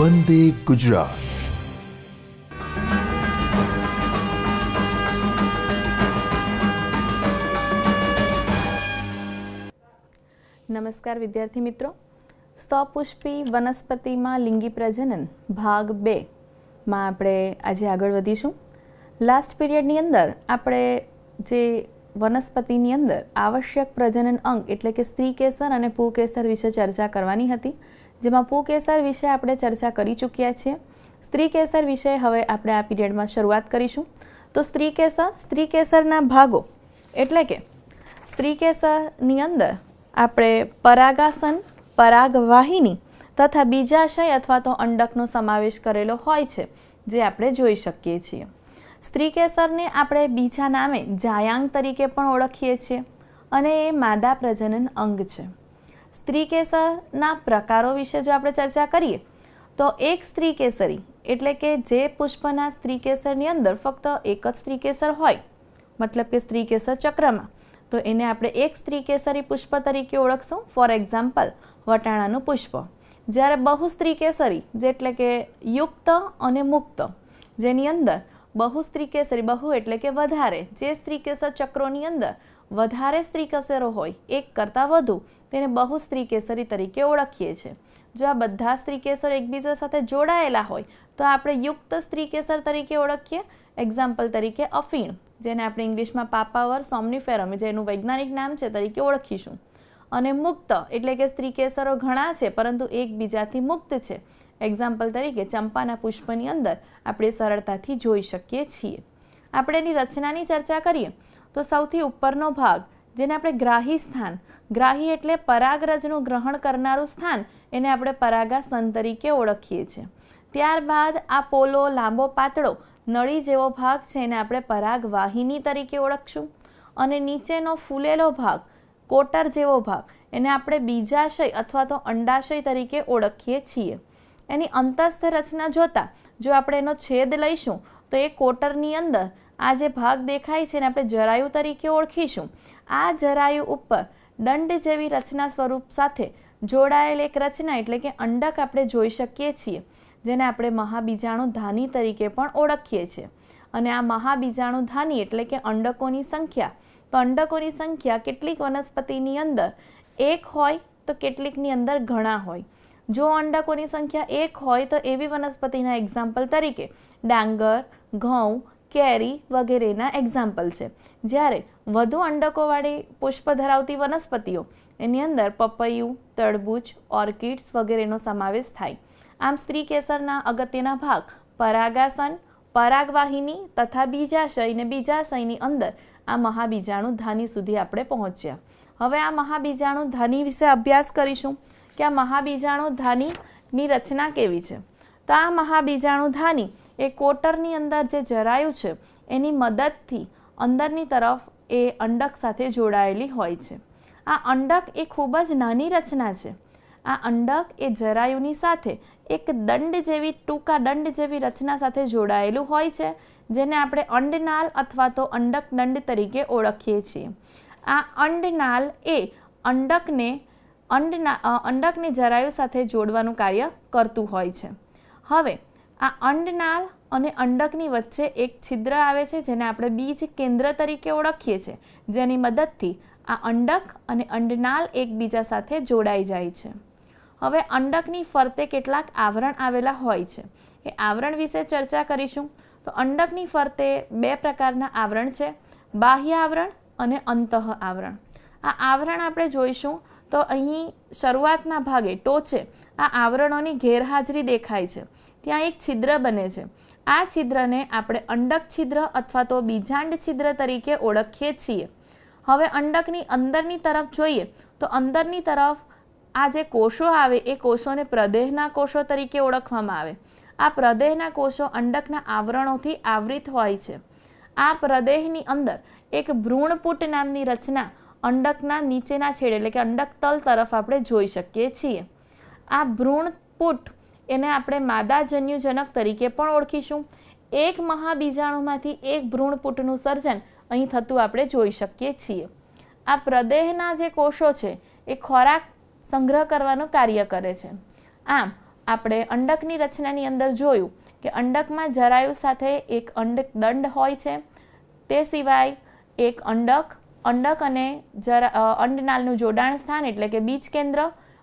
વંદે ગુજરાત. નમસ્કાર વિદ્યાર્થી મિત્રો, સપુષ્પી વનસ્પતિમાં લિંગી પ્રજનન ભાગ 2 માં આપણે આજે આગળ વધીશું. લાસ્ટ પીરિયડની અંદર આપણે જે વનસ્પતિની અંદર આવશ્યક પ્રજનન અંગ એટલે કે સ્ત્રીકેસર અને પુંકેસર વિશે ચર્ચા કરવાની હતી, જેમાં પુંકેસર વિશે આપણે ચર્ચા કરી ચૂક્યા છીએ. સ્ત્રીકેસર વિશે હવે આપણે આ પીરિયડમાં શરૂઆત કરીશું. તો સ્ત્રીકેસરના ભાગો એટલે કે સ્ત્રીકેસરની અંદર આપણે પરાગાસન, પરાગવાહિની તથા બીજાશય અથવા તો અંડકનો સમાવેશ કરેલો હોય છે, જે આપણે જોઈ શકીએ છીએ. સ્ત્રીકેસરને આપણે બીજા નામે જાયાંગ તરીકે પણ ઓળખીએ છીએ અને એ માદા પ્રજનન અંગ છે. સ્ત્રીકેસરના પ્રકારો વિશે જો આપણે ચર્ચા કરીએ તો એક સ્ત્રીકેસરી એટલે કે જે પુષ્પના સ્ત્રીકેસરની અંદર ફક્ત એક જ સ્ત્રીકેસર હોય, મતલબ કે સ્ત્રીકેસર ચક્રમાં, તો એને આપણે એક સ્ત્રીકેસરી પુષ્પ તરીકે ઓળખશું. ફોર એક્ઝામ્પલ વટાણાનું પુષ્પ. જ્યારે બહુ સ્ત્રીકેસરી એટલે કે યુક્ત અને મુક્ત, જેની અંદર બહુ સ્ત્રીકેસરી, બહુ એટલે કે વધારે, જે સ્ત્રીકેસર ચક્રોની અંદર વધારે સ્ત્રીકેસરો હોય, એક કરતાં વધુ, તેને બહુ સ્ત્રીકેસરી તરીકે ઓળખીએ છીએ. જો આ બધા સ્ત્રીકેસર એકબીજા સાથે જોડાયેલા હોય તો આપણે યુક્ત સ્ત્રીકેસર તરીકે ઓળખીએ. એક્ઝામ્પલ તરીકે અફીણ, જેને આપણે ઇંગ્લિશમાં પાપાવર સોમ્નિફેરમ, જેનું વૈજ્ઞાનિક નામ છે, તરીકે ઓળખીશું. અને મુક્ત એટલે કે સ્ત્રીકેસરો ઘણા છે પરંતુ એકબીજાથી મુક્ત છે. એક્ઝામ્પલ તરીકે ચંપાના પુષ્પની અંદર આપણે સરળતાથી જોઈ શકીએ છીએ. આપણે એની રચનાની ચર્ચા કરીએ તો સૌથી ઉપરનો ભાગ, જેને આપણે ગ્રાહી સ્થાન, ગ્રાહી એટલે પરાગરજનું ગ્રહણ કરનારું સ્થાન, એને આપણે પરાગાસન તરીકે ઓળખીએ છીએ. ત્યારબાદ આ પોલો, લાંબો, પાતળો નળી જેવો ભાગ છે, એને આપણે પરાગવાહિની તરીકે ઓળખશું. અને નીચેનો ફૂલેલો ભાગ, કોટર જેવો ભાગ, એને આપણે બીજાશય અથવા તો અંડાશય તરીકે ઓળખીએ છીએ. એની અંતસ્થ રચના જોતા જો આપણે એનો છેદ લઈશું તો એ કોટરની અંદર આ જે ભાગ દેખાય છે એને આપણે જરાયુ તરીકે ઓળખીશું. આ જરાયુ ઉપર દંડ જેવી રચના સ્વરૂપ સાથે જોડાયેલ એક રચના એટલે કે અંડક આપણે જોઈ શકીએ છીએ, જેને આપણે મહાબીજાણુધાની તરીકે પણ ઓળખીએ છીએ. અને આ મહાબીજાણુધાની એટલે કે અંડકોની સંખ્યા, તો અંડકોની સંખ્યા કેટલીક વનસ્પતિની અંદર એક હોય તો કેટલીકની અંદર ઘણા હોય. જો અંડકોની સંખ્યા એક હોય તો એવી વનસ્પતિના એક્ઝામ્પલ તરીકે ડાંગર, ઘઉં, કેરી વગેરેના એક્ઝામ્પલ છે. જ્યારે વધુ અંડકોવાળી પુષ્પ ધરાવતી વનસ્પતિઓ, એની અંદર પપૈયું, તરબૂચ, ઓર્કિડ્સ વગેરેનો સમાવેશ થાય. આમ સ્ત્રીકેસરના અગત્યના ભાગ પરાગાસન, પરાગવાહિની તથા બીજાશય, ને બીજાશયની અંદર આ મહાબીજાણુધાની સુધી આપણે પહોંચ્યા. હવે આ મહાબીજાણુધાની વિશે અભ્યાસ કરીશું કે આ મહાબીજાણુધાનીની રચના કેવી છે. તો આ મહાબીજાણુધાની એ કોટરની અંદર જે જરાયુ છે એની મદદથી અંદરની તરફ એ અંડક સાથે જોડાયેલી હોય છે. આ અંડક એ ખૂબ જ નાની રચના છે. આ અંડક એ જરાયુની સાથે એક દંડ જેવી, ટૂંકા દંડ જેવી રચના સાથે જોડાયેલું હોય છે, જેને આપણે અંડનાલ અથવા તો અંડક દંડ તરીકે ઓળખીએ છીએ. આ અંડનાલ એ અંડકને જરાયુ સાથે જોડવાનું કાર્ય કરતું હોય છે. હવે આ અંડનાલ અને અંડકની વચ્ચે એક છિદ્ર આવે છે, જેને આપણે બીજ કેન્દ્ર તરીકે ઓળખીએ છીએ, જેની મદદથી આ અંડક અને અંડનાલ એકબીજા સાથે જોડાઈ જાય છે. હવે અંડકની ફરતે કેટલાક આવરણ આવેલા હોય છે, એ આવરણ વિશે ચર્ચા કરીશું. તો અંડકની ફરતે બે પ્રકારના આવરણ છે, બાહ્ય આવરણ અને અંતઃ આવરણ. આ આવરણ આપણે જોઈશું તો અહીં શરૂઆતના ભાગે ટોચે આ આવરણોની ગેરહાજરી દેખાય છે. ત્યાં એક છિદ્ર બને છે. આ છિદ્રને આપણે અંડક છિદ્ર અથવા તો બીજાંડ છિદ્ર તરીકે ઓળખીએ છીએ. હવે અંડકની અંદરની તરફ જોઈએ તો અંદરની તરફ આ જે કોષો આવે એ કોષોને પ્રદેહના કોષો તરીકે ઓળખવામાં આવે. આ પ્રદેહના કોષો અંડકના આવરણોથી આવૃત હોય છે. આ પ્રદેહની અંદર એક ભ્રૂણપુટ નામની રચના અંડકના નીચેના છેડે એટલે કે અંડક તલ તરફ આપણે જોઈ શકીએ છીએ. આ ભ્રૂણપુટ એને આપણે માદાજન્યુજનક તરીકે પણ ઓળખીશું. એક મહાબીજાણુમાંથી એક ભ્રૂણપુટનું સર્જન અહીં થતું આપણે જોઈ શકીએ છીએ. આ પ્રદેહના જે કોષો છે એ ખોરાક સંગ્રહ કરવાનું કાર્ય કરે છે. આમ આપણે અંડકની રચનાની અંદર જોયું કે અંડકમાં જરાયુ સાથે એક અંડક દંડ હોય છે, તે સિવાય એક અંડક અને અંડનાળનું જોડાણ સ્થાન એટલે કે બીજ કેન્દ્ર,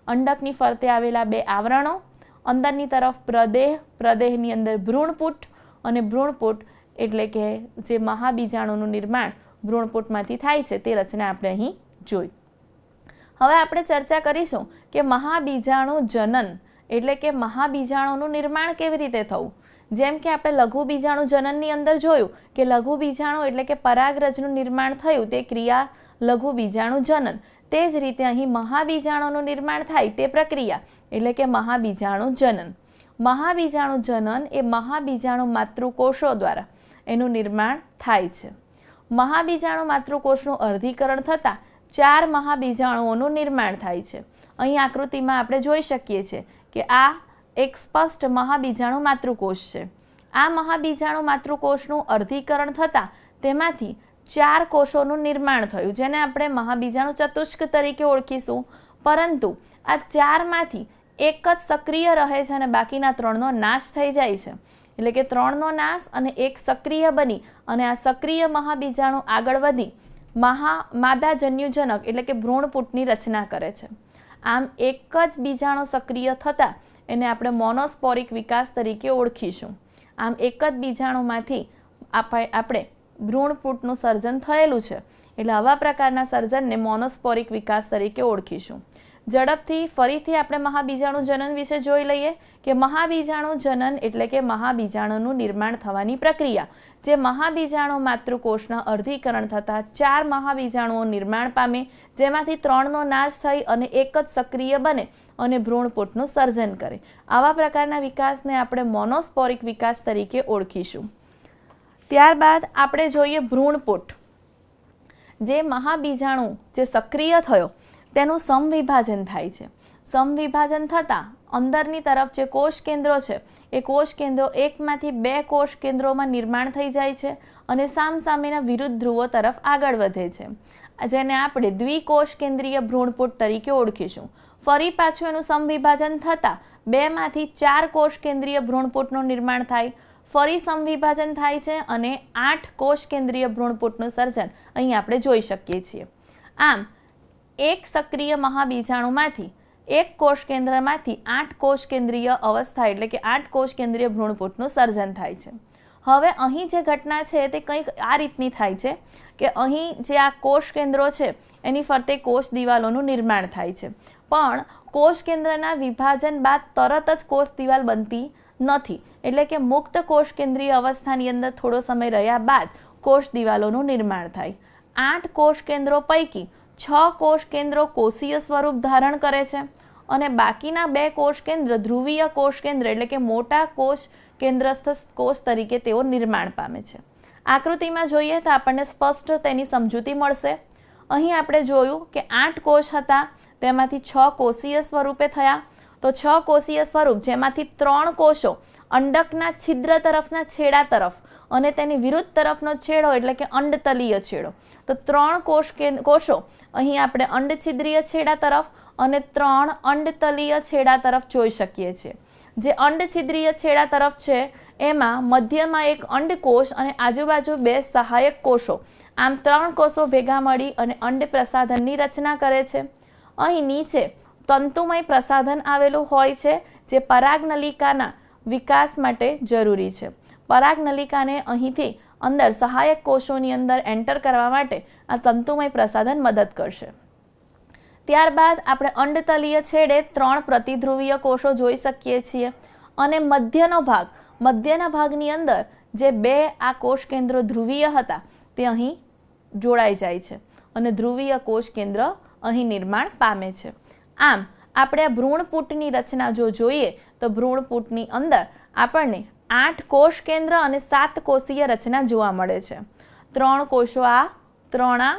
અંડકની ફરતે આવેલા 2 આવરણો, અંદરની તરફ પ્રદેહ, પ્રદેહની અંદર ભ્રૂણપુટ અને ભ્રૂણપુટ એટલે કે જે મહાબીજાણુનું નિર્માણ ભ્રૂણપુટમાંથી થાય છે તે રચના આપણે અહીં જોઈ. હવે આપણે ચર્ચા કરીશું કે મહાબીજાણુ જનન એટલે કે મહાબીજાણુનું નિર્માણ કેવી રીતે થવું. જેમ કે આપણે લઘુ બીજાણુ જનનની અંદર જોયું કે લઘુ બીજાણુ એટલે કે પરાગરજનું નિર્માણ થયું તે ક્રિયા લઘુ બીજાણુ જનન. તે જ રીતે અહીં મહાબીજાણુનું નિર્માણ થાય તે પ્રક્રિયા એટલે કે મહાબીજાણુ જનન. મહાબીજાણુ જનન એ મહાબીજાણુ માતૃકોષો દ્વારા એનું નિર્માણ થાય છે. મહાબીજાણુ માતૃકોષનું અર્ધીકરણ થતાં 4 મહાબીજાણુઓનું નિર્માણ થાય છે. અહીં આકૃતિમાં આપણે જોઈ શકીએ છીએ કે આ એક સ્પષ્ટ મહાબીજાણુ માતૃકોષ છે. આ મહાબીજાણુ માતૃકોષનું અર્ધીકરણ થતાં તેમાંથી 4 કોષોનું નિર્માણ થયું, જેને આપણે મહાબીજાણુ ચતુષ્ક તરીકે ઓળખીશું. પરંતુ આ 4માંથી એક જ સક્રિય રહે છે અને બાકીના 3નો નાશ થઈ જાય છે. એટલે કે 3નો નાશ અને એક સક્રિય બની અને આ સક્રિય મહાબીજાણુ આગળ વધી માદાજન્યુજનક એટલે કે ભ્રૂણપુટની રચના કરે છે. આમ એક જ બીજાણુ સક્રિય થતાં એને આપણે મોનોસ્પોરિક વિકાસ તરીકે ઓળખીશું. આમ એક જ બીજાણુમાંથી આપણે ભ્રૂણપુટનું સર્જન થયેલું છે એટલે આવા પ્રકારના સર્જનને મોનોસ્પોરિક વિકાસ તરીકે ઓળખીશું. ઝડપથી ફરીથી આપણે મહાબીજાણુ જનન વિશે જોઈ લઈએ કે મહાબીજાણુ જનન એટલે કે મહાબીજાણુનું નિર્માણ થવાની પ્રક્રિયા, જે મહાબીજાણુ માતૃકોષના અર્ધીકરણ થતાં 4 મહાબીજાણુઓ નિર્માણ પામે, જેમાંથી 3નો નાશ થઈ અને એક જ સક્રિય બને અને ભ્રૂણપુટનું સર્જન કરે. આવા પ્રકારના વિકાસને આપણે મોનોસ્પોરિક વિકાસ તરીકે ઓળખીશું. ત્યારબાદ આપણે જોઈએ ભ્રૂણપુટ. જે મહાબીજાણુ જે સક્રિય થયો તેનું સમવિભાજન થાય છે. સમવિભાજન થતાં અંદરની તરફ જે કોષ કેન્દ્રો છે એ કોષ કેન્દ્રો એકમાંથી 2 કોષ કેન્દ્રોમાં નિર્માણ થઈ જાય છે અને સામસામેના વિરુદ્ધ ધ્રુવો તરફ આગળ વધે છે, જેને આપણે દ્વિકોષ કેન્દ્રીય ભ્રૂણપુટ તરીકે ઓળખીશું. ફરી પાછું એનું સમવિભાજન થતાં 2માંથી 4 કોષ કેન્દ્રીય ભ્રૂણપુટનું નિર્માણ થાય, ફરી સમવિભાજન થાય છે અને 8 કોષ કેન્દ્રીય ભ્રૂણપુટનું સર્જન અહીં આપણે જોઈ શકીએ છીએ. આમ એક સક્રિય મહાબીજાણુમાંથી એક કોષ કેન્દ્રમાંથી 8 કોષ કેન્દ્રીય અવસ્થા એટલે કે 8 કોષ કેન્દ્રીય ભ્રૂણપુટનું સર્જન થાય છે. હવે અહીં જે ઘટના છે તે કંઈક આ રીતની થાય છે કે અહીં જે આ કોષ કેન્દ્રો છે એની ફરતે કોષ દિવાલોનું નિર્માણ થાય છે, પણ કોષ કેન્દ્રના વિભાજન બાદ તરત જ કોષ દિવાલ બનતી નથી. એટલે કે મુક્ત કોષ કેન્દ્રીય અવસ્થાની અંદર થોડો સમય રહ્યા બાદ કોષ દિવાલોનું નિર્માણ થાય. 8 કોષ કેન્દ્રો પૈકી 6 કોષ કેન્દ્રો કોષીય સ્વરૂપ ધારણ કરે છે અને બાકીના 2 કોષ કેન્દ્ર ધ્રુવીય કોષ કેન્દ્ર એટલે કે મોટા કોષ કેન્દ્રસ્થ કોષ તરીકે તેઓ નિર્માણ પામે છે. આકૃતિમાં જોઈએ તો આપણને સ્પષ્ટ તેની સમજૂતી મળશે. અહીં આપણે જોયું કે 8 કોષ હતા, તેમાંથી 6 કોષીય સ્વરૂપે થયા. તો 6 કોષીય સ્વરૂપ જેમાંથી 3 કોષો અંડકના છિદ્ર તરફના છેડા તરફ અને તેની વિરુદ્ધ તરફનો છેડો એટલે કે અંડતલીય છેડો. તો 3 કોષો અહીં આપણે અંડછિદ્રીય છેડા તરફ અને 3 અંડતલીય છેડા તરફ જોઈ શકીએ છીએ. જે અંડછિદ્રીય છેડા તરફ છે એમાં મધ્યમાં એક અંડકોષ અને આજુબાજુ 2 સહાયક કોષો, આમ 3 કોષો ભેગા મળી અને અંડ પ્રસાધનની રચના કરે છે. અહીં નીચે તંતુમય પ્રસાધન આવેલું હોય છે જે પરાગનલિકાના વિકાસ માટે જરૂરી છે. પરાગનલિકાને અહીંથી અંદર સહાયક કોષોની અંદર એન્ટર કરવા માટે આ તંતુમય પ્રસાધન મદદ કરશે. ત્યારબાદ આપણે અંડતલીય છેડે 3 પ્રતિધ્રુવીય કોષો જોઈ શકીએ છીએ અને મધ્યના ભાગની અંદર જે 2 આ કોષ કેન્દ્રો ધ્રુવીય હતા તે અહીં જોડાઈ જાય છે અને ધ્રુવીય કોષ કેન્દ્ર અહીં નિર્માણ પામે છે. આમ આપણે આ ભ્રૂણપુટની રચના જો જોઈએ તો ભ્રૂણપુટની અંદર આપણને 8 કોષ કેન્દ્ર અને 7 કોષીય રચના જોવા મળે છે. 3 કોષો આ, 3 આ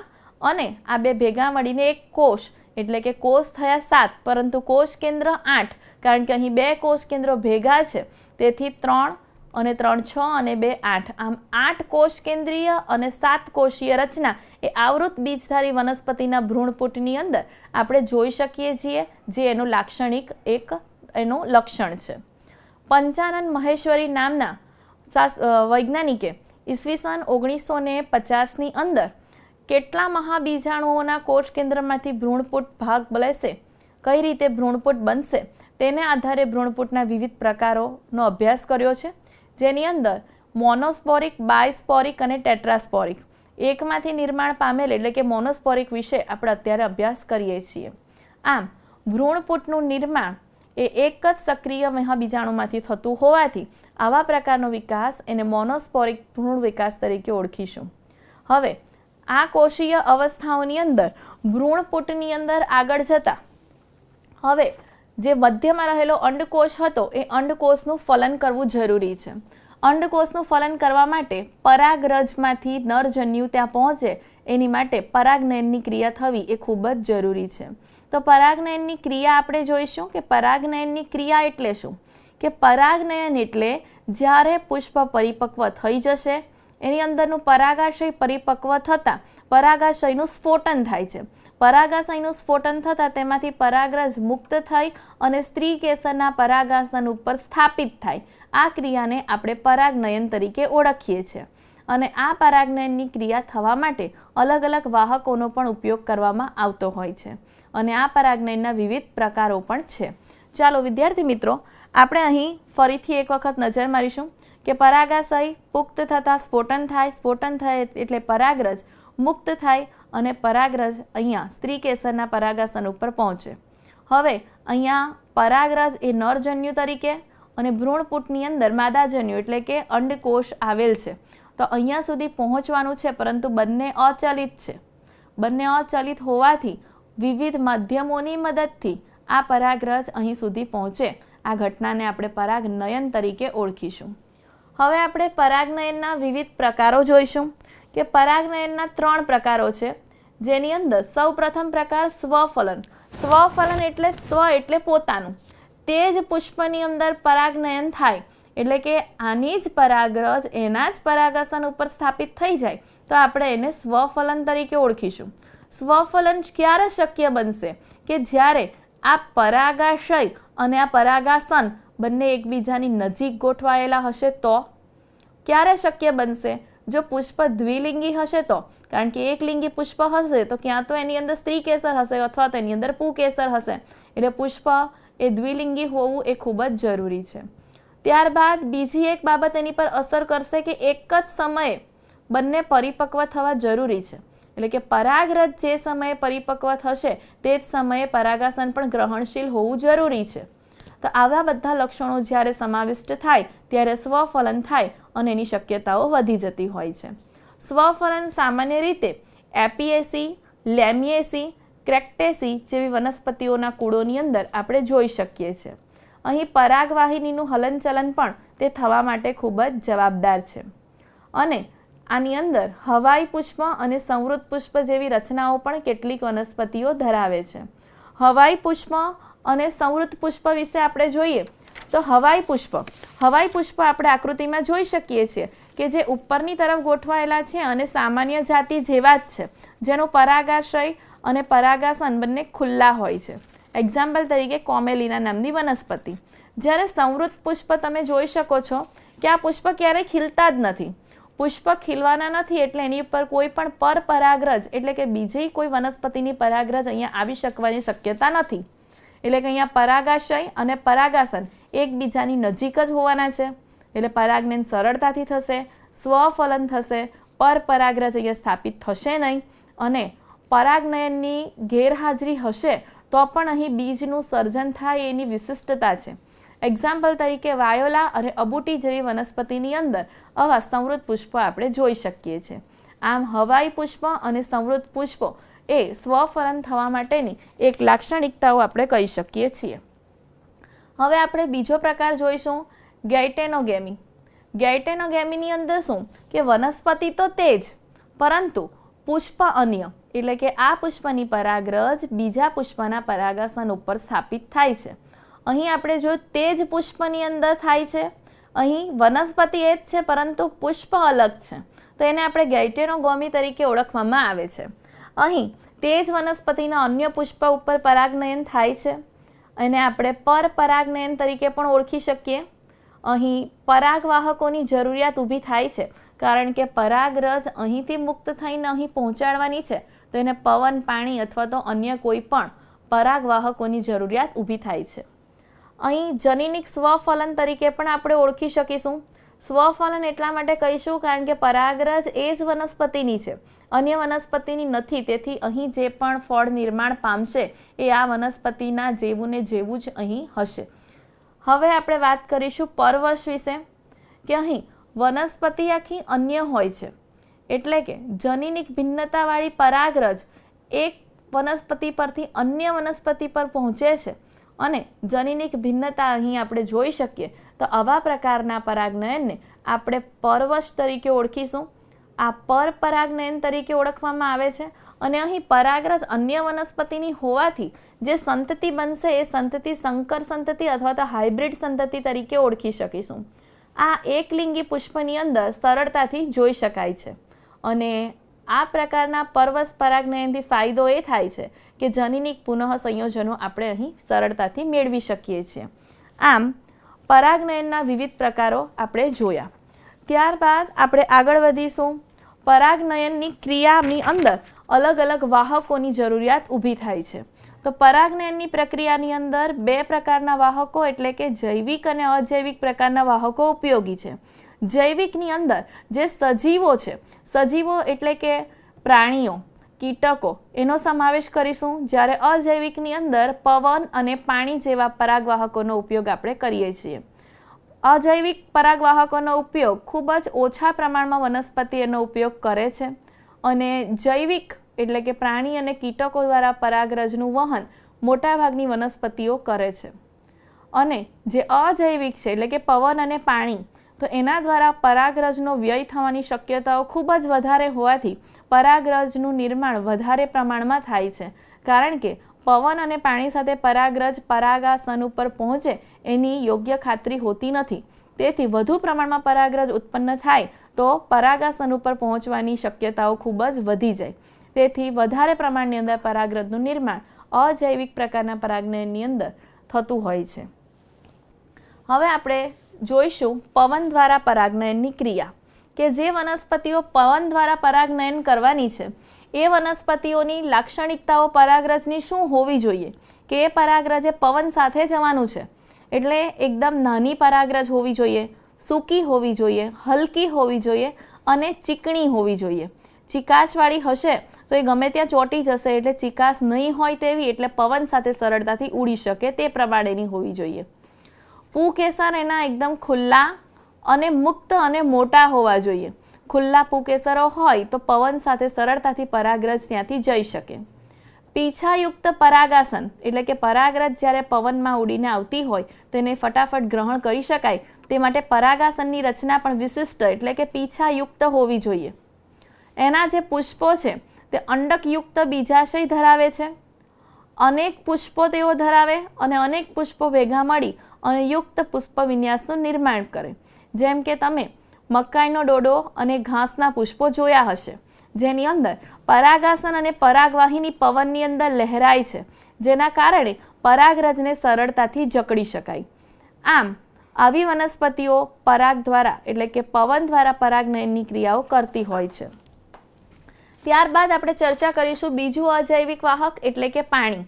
અને આ 2 ભેગા મળીને એક કોષ એટલે કે કોષ થયા 7, પરંતુ કોષ કેન્દ્ર 8, કારણ કે અહીં 2 કોષ કેન્દ્રો ભેગા છે તેથી 3 અને 3 6 અને 2 8. આમ 8 કોષ કેન્દ્રીય અને 7 કોષીય રચના એ આવૃત બીજધારી વનસ્પતિના ભ્રૂણપુટની અંદર આપણે જોઈ શકીએ છીએ, જે એનું લાક્ષણિક એક એનું લક્ષણ છે. પંચાનન મહેશ્વરી નામના વૈજ્ઞાનિકે ઈસવીસન 1950ની અંદર કેટલા મહાબીજાણુઓના કોષ કેન્દ્રમાંથી ભ્રૂણપુટ ભાગ લેશે, કઈ રીતે ભ્રૂણપુટ બનશે, તેને આધારે ભ્રૂણપુટના વિવિધ પ્રકારોનો અભ્યાસ કર્યો છે, જેની અંદર મોનોસ્પોરિક, બાયસ્પોરિક અને ટેટ્રાસ્પોરિક એકમાંથી નિર્માણ પામેલ એટલે કે મોનોસ્પોરિક વિશે આપણે અત્યારે અભ્યાસ કરીએ છીએ. આમ ભ્રૂણપુટનું નિર્માણ એ એક જ સક્રિય મહાબીજાણુમાંથી થતું હોવાથી આવા પ્રકારનો વિકાસ એને મોનોસ્પોરિક ભ્રૂણ વિકાસ તરીકે ઓળખીશું. હવે આ કોષીય અવસ્થાઓની અંદર ભ્રૂણપુટની અંદર આગળ જતા હવે જે મધ્યમાં રહેલો અંડકોષ હતો એ અંડકોષનું ફલન કરવું જરૂરી છે. અંડકોષનું ફલન કરવા માટે પરાગરજમાંથી નરજન્યુ ત્યાં પહોંચે એની માટે પરાગનયનની ક્રિયા થવી એ ખૂબ જ જરૂરી છે. તો પરાગનયનની ક્રિયા આપણે જોઈશું કે પરાગનયનની ક્રિયા એટલે શું, કે પરાગનયન એટલે જ્યારે પુષ્પ પરિપક્વ થઈ જશે એની અંદરનું પરાગાશય પરિપક્વ થતાં પરાગાશયનું સ્ફોટન થાય છે. પરાગાશયનું સ્ફોટન થતાં તેમાંથી પરાગરજ મુક્ત થઈ અને સ્ત્રી કેસરના પરાગાસન ઉપર સ્થાપિત થાય. આ ક્રિયાને આપણે પરાગનયન તરીકે ઓળખીએ છીએ. અને આ પરાગનયનની ક્રિયા થવા માટે અલગ અલગ વાહકોનો પણ ઉપયોગ કરવામાં આવતો હોય છે અને આ પરાગનયનના વિવિધ પ્રકારો પણ છે. ચાલો વિદ્યાર્થી મિત્રો, આપણે અહીં ફરીથી એક વખત નજર મારીશું કે પરાગાશય પુખ્ત થતાં સ્ફોટન થાય, સ્ફોટન થાય એટલે પરાગરજ મુક્ત થાય અને પરાગરજ અહીંયા સ્ત્રી કેસરના પરાગાસન ઉપર પહોંચે. હવે અહીંયા પરાગરજ એ નરજન્યુ તરીકે અને ભ્રૂણપુટની અંદર માદાજન્યુ એટલે કે અંડકોષ આવેલ છે. તો અહીંયા સુધી પહોંચવાનું છે, પરંતુ બંને અચલિત છે. બંને અચલિત હોવાથી વિવિધ માધ્યમોની મદદથી આ પરાગરજ અહીં સુધી પહોંચે. આ ઘટનાને આપણે પરાગનયન તરીકે ઓળખીશું. હવે આપણે પરાગનયનના વિવિધ પ્રકારો જોઈશું કે પરાગનયનના 3 પ્રકારો છે, જેની અંદર સૌ પ્રથમ પ્રકાર સ્વફલન. સ્વફલન એટલે સ્વ એટલે પોતાનું. તે જ પુષ્પની અંદર પરાગનયન થાય એટલે કે આની જ પરાગરજ એના જ પરાગાસન ઉપર સ્થાપિત થઈ જાય તો આપણે એને સ્વફલન તરીકે ઓળખીશું. સ્વફલન ક્યારે શક્ય બનશે, કે જ્યારે આ પરાગાશય અને આ પરાગાસન બંને એકબીજાની નજીક ગોઠવાયેલા હશે તો. ક્યારે શક્ય બનશે, જો પુષ્પ દ્વિલિંગી હશે તો. કારણ કે એકલિંગી પુષ્પ હશે તો ક્યાં તો એની અંદર સ્ત્રી કેસર હશે અથવા તો એની અંદર પુકેસર હશે. એટલે પુષ્પ એ દ્વિલિંગી હોવું એ ખૂબ જ જરૂરી છે. ત્યારબાદ બીજી એક બાબત એની પર અસર કરશે કે એક જ સમયે બંને પરિપક્વ થવા જરૂરી છે. એટલે કે પરાગરજ જે સમયે પરિપક્વ થશે તે જ સમયે પરાગાસન પણ ગ્રહણશીલ હોવું જરૂરી છે. તો આવા બધા લક્ષણો જ્યારે સમાવિષ્ટ થાય ત્યારે સ્વફલન થાય અને એની શક્યતાઓ વધી જતી હોય છે. સ્વફલન સામાન્ય રીતે એપિએસી, લેમિએસી, ક્રેક્ટેસી જેવી વનસ્પતિઓના કુળોની અંદર આપણે જોઈ શકીએ છીએ. અહીં પરાગવાહિનીનું હલનચલન પણ તે થવા માટે ખૂબ જ જવાબદાર છે. અને આની અંદર હવાઈ પુષ્પ અને સંવૃત પુષ્પ જેવી રચનાઓ પણ કેટલીક વનસ્પતિઓ ધરાવે છે. હવાઈ પુષ્પ અને સંવૃત પુષ્પ વિશે આપણે જોઈએ તો હવાઈ પુષ્પ આપણે આકૃતિમાં જોઈ શકીએ છીએ કે જે ઉપરની તરફ ગોઠવાયેલા છે અને સામાન્ય જાતિ જેવા જ છે, જેનો પરાગાશય અને પરાગાસન બંને ખુલ્લા હોય છે. એક્ઝામ્પલ તરીકે કોમેલિના નામની વનસ્પતિ. જ્યારે સંવૃત પુષ્પ તમે જોઈ શકો છો કે આ પુષ્પ ક્યારેય ખીલતા જ નથી. પુષ્પ ખીલવાના નથી એટલે એની ઉપર કોઈ પણ પરપરાગરજ એટલે કે બીજી કોઈ વનસ્પતિની પરાગરજ અહીંયા આવી શકવાની શક્યતા નથી. એટલે કે અહીંયા પરાગાશય અને પરાગાસન એકબીજાની નજીક જ હોવાના છે. એટલે પરાગનયન સરળતાથી થશે, સ્વફલન થશે, પરપરાગરજ અહીંયા સ્થાપિત થશે નહીં અને પરાગનયનની ગેરહાજરી હશે તો પણ અહીં બીજનું સર્જન થાય એની વિશિષ્ટતા છે. એક્ઝામ્પલ તરીકે વાયોલા અને અબુટી જેવી વનસ્પતિની અંદર આવા સંવૃત પુષ્પ આપણે જોઈ શકીએ છીએ. આમ હવાઈ પુષ્પ અને સંવૃત પુષ્પો એ સ્વફલન થવા માટેની એક લાક્ષણિકતાઓ આપણે કહી શકીએ છીએ. હવે આપણે બીજો પ્રકાર જોઈશું ગેઇટેનોગેમી. ગેઇટેનોગેમીની અંદર શું કે વનસ્પતિ તો તે જ, પરંતુ પુષ્પ અન્ય એટલે કે આ પુષ્પની પરાગરજ બીજા પુષ્પના પરાગાસન ઉપર સ્થાપિત થાય છે. અહીં આપણે જો તે જ પુષ્પની અંદર થાય છે, અહીં વનસ્પતિ એ જ છે પરંતુ પુષ્પ અલગ છે, તો એને આપણે ગેઇટેનોગેમી તરીકે ઓળખવામાં આવે છે. અહીં તે જ વનસ્પતિના અન્ય પુષ્પ ઉપર પરાગનયન થાય છે એને આપણે પરપરાગનયન તરીકે પણ ઓળખી શકીએ. અહીં પરાગવાહકોની જરૂરિયાત ઊભી થાય છે, કારણ કે પરાગરજ અહીંથી મુક્ત થઈને અહીં પહોંચાડવાની છે, તો એને પવન, પાણી અથવા તો અન્ય કોઈ પણ પરાગવાહકોની જરૂરિયાત ઊભી થાય છે. અહીં જનીનિક સ્વફલન તરીકે પણ આપણે ઓળખી શકીશું. સ્વફલન એટલા માટે કહીશું કારણ કે પરાગરજ એ જ વનસ્પતિની છે, અન્ય વનસ્પતિની નથી. તેથી અહીં જે પણ ફળ નિર્માણ પામશે એ આ વનસ્પતિના જેવું ને જેવું જ અહીં હશે. હવે આપણે વાત કરીશું પરવશ વિશે, કે અહીં વનસ્પતિ આખી અન્ય હોય છે, એટલે કે જનીનિક ભિન્નતાવાળી પરાગરજ એક વનસ્પતિ પરથી અન્ય વનસ્પતિ પર પહોંચે છે અને જનીનિક ભિન્નતા અહીં આપણે જોઈ શકીએ. તો આવા પ્રકારના પરાગનયનને આપણે પરવશ તરીકે ઓળખીશું. આ પરપરાગનયન તરીકે ઓળખવામાં આવે છે. અને અહીં પરાગરજ અન્ય વનસ્પતિની હોવાથી જે સંતતિ બનશે એ સંતતિ સંકર સંતતિ અથવા તો હાઇબ્રિડ સંતતિ તરીકે ઓળખી શકીશું. આ એકલિંગી પુષ્પની અંદર સરળતાથી જોઈ શકાય છે. અને આ પ્રકારના પરવશ પરાગનયનથી ફાયદો એ થાય છે કે જનીનિક પુનઃ સંયોજનો આપણે અહીં સરળતાથી મેળવી શકીએ છીએ. આમ પરાગનયનના વિવિધ પ્રકારો આપણે જોયા. ત્યારબાદ આપણે આગળ વધીશું. પરાગનયનની ક્રિયાની અંદર અલગ અલગ વાહકોની જરૂરિયાત ઊભી થાય છે. તો પરાગનયનની પ્રક્રિયાની અંદર બે પ્રકારના વાહકો એટલે કે જૈવિક અને અજૈવિક પ્રકારના વાહકો ઉપયોગી છે. જૈવિકની અંદર જે સજીવો છે, સજીવો એટલે કે પ્રાણીઓ, કીટકો, એનો સમાવેશ કરીશું. જ્યારે અજૈવિકની અંદર પવન અને પાણી જેવા પરાગવાહકોનો ઉપયોગ આપણે કરીએ છીએ. અજૈવિક પરાગવાહકોનો ઉપયોગ ખૂબ જ ઓછા પ્રમાણમાં વનસ્પતિ એનો ઉપયોગ કરે છે. અને જૈવિક એટલે કે પ્રાણી અને કીટકો દ્વારા પરાગરજનું વહન મોટાભાગની વનસ્પતિઓ કરે છે. અને જે અજૈવિક છે એટલે કે પવન અને પાણી, તો એના દ્વારા પરાગરજનો વ્યય થવાની શક્યતાઓ ખૂબ જ વધારે હોવાથી પરાગરજનું નિર્માણ વધારે પ્રમાણમાં થાય છે. કારણ કે પવન અને પાણી સાથે પરાગરજ પરાગાસન ઉપર પહોંચે એની યોગ્ય ખાતરી હોતી નથી. તેથી વધુ પ્રમાણમાં પરાગરજ ઉત્પન્ન થાય તો પરાગાસન ઉપર પહોંચવાની શક્યતાઓ ખૂબ જ વધી જાય. તેથી વધારે પ્રમાણની અંદર પરાગરજનું નિર્માણ અજૈવિક પ્રકારના પરાગનયનની અંદર થતું હોય છે. હવે આપણે જોઈશું પવન દ્વારા પરાગનયનની ક્રિયા, કે જે વનસ્પતિઓ પવન દ્વારા પરાગનયન કરવાની છે એ વનસ્પતિઓની લાક્ષણિકતાઓ પરાગરજની શું હોવી જોઈએ, કે એ પરાગરજે પવન સાથે જવાનું છે. એટલે એકદમ નાની પરાગરજ હોવી જોઈએ, સૂકી હોવી જોઈએ, હલકી હોવી જોઈએ અને ચીકણી હોવી જોઈએ. ચીકાશવાળી હશે તો એ ગમે ત્યાં ચોંટી જશે, એટલે ચીકાશ નહીં હોય તેવી, એટલે પવન સાથે સરળતાથી ઉડી શકે તે પ્રમાણેની હોવી જોઈએ. પૂકેસર એના એકદમ ખુલ્લા અને મુક્ત અને મોટા હોવા જોઈએ. ખુલ્લા પૂકેસરો હોય તો પવન સાથે સરળતાથી પરાગરજ ત્યાંથી જઈ શકે. પીછાયુક્ત પરાગાસન એટલે કે પરાગરજ જ્યારે પવનમાં ઉડીને આવતી હોય તેને ફટાફટ ગ્રહણ કરી શકાય તે માટે પરાગાસનની રચના પણ વિશિષ્ટ એટલે કે પીછાયુક્ત હોવી જોઈએ. એના જે પુષ્પો છે તે અંડકયુક્ત બીજાશય ધરાવે છે. અનેક પુષ્પો તેઓ ધરાવે અને અનેક પુષ્પો ભેગા મળી અને યુક્ત પુષ્પ વિન્યાસનું નિર્માણ કરે. જેમ કે તમે મકાઈનો ડોડો અને ઘાસના પુષ્પો જોયા હશે, જેની અંદર પરાગાસન અને પરાગવાહિની પવનની અંદર લહેરાય છે, જેના કારણે પરાગરજને સરળતાથી જકડી શકાય. આમ આવી વનસ્પતિઓ પરાગ દ્વારા એટલે કે પવન દ્વારા પરાગનયનની ક્રિયાઓ કરતી હોય છે. ત્યારબાદ આપણે ચર્ચા કરીશું બીજું અજૈવિક વાહક એટલે કે પાણી.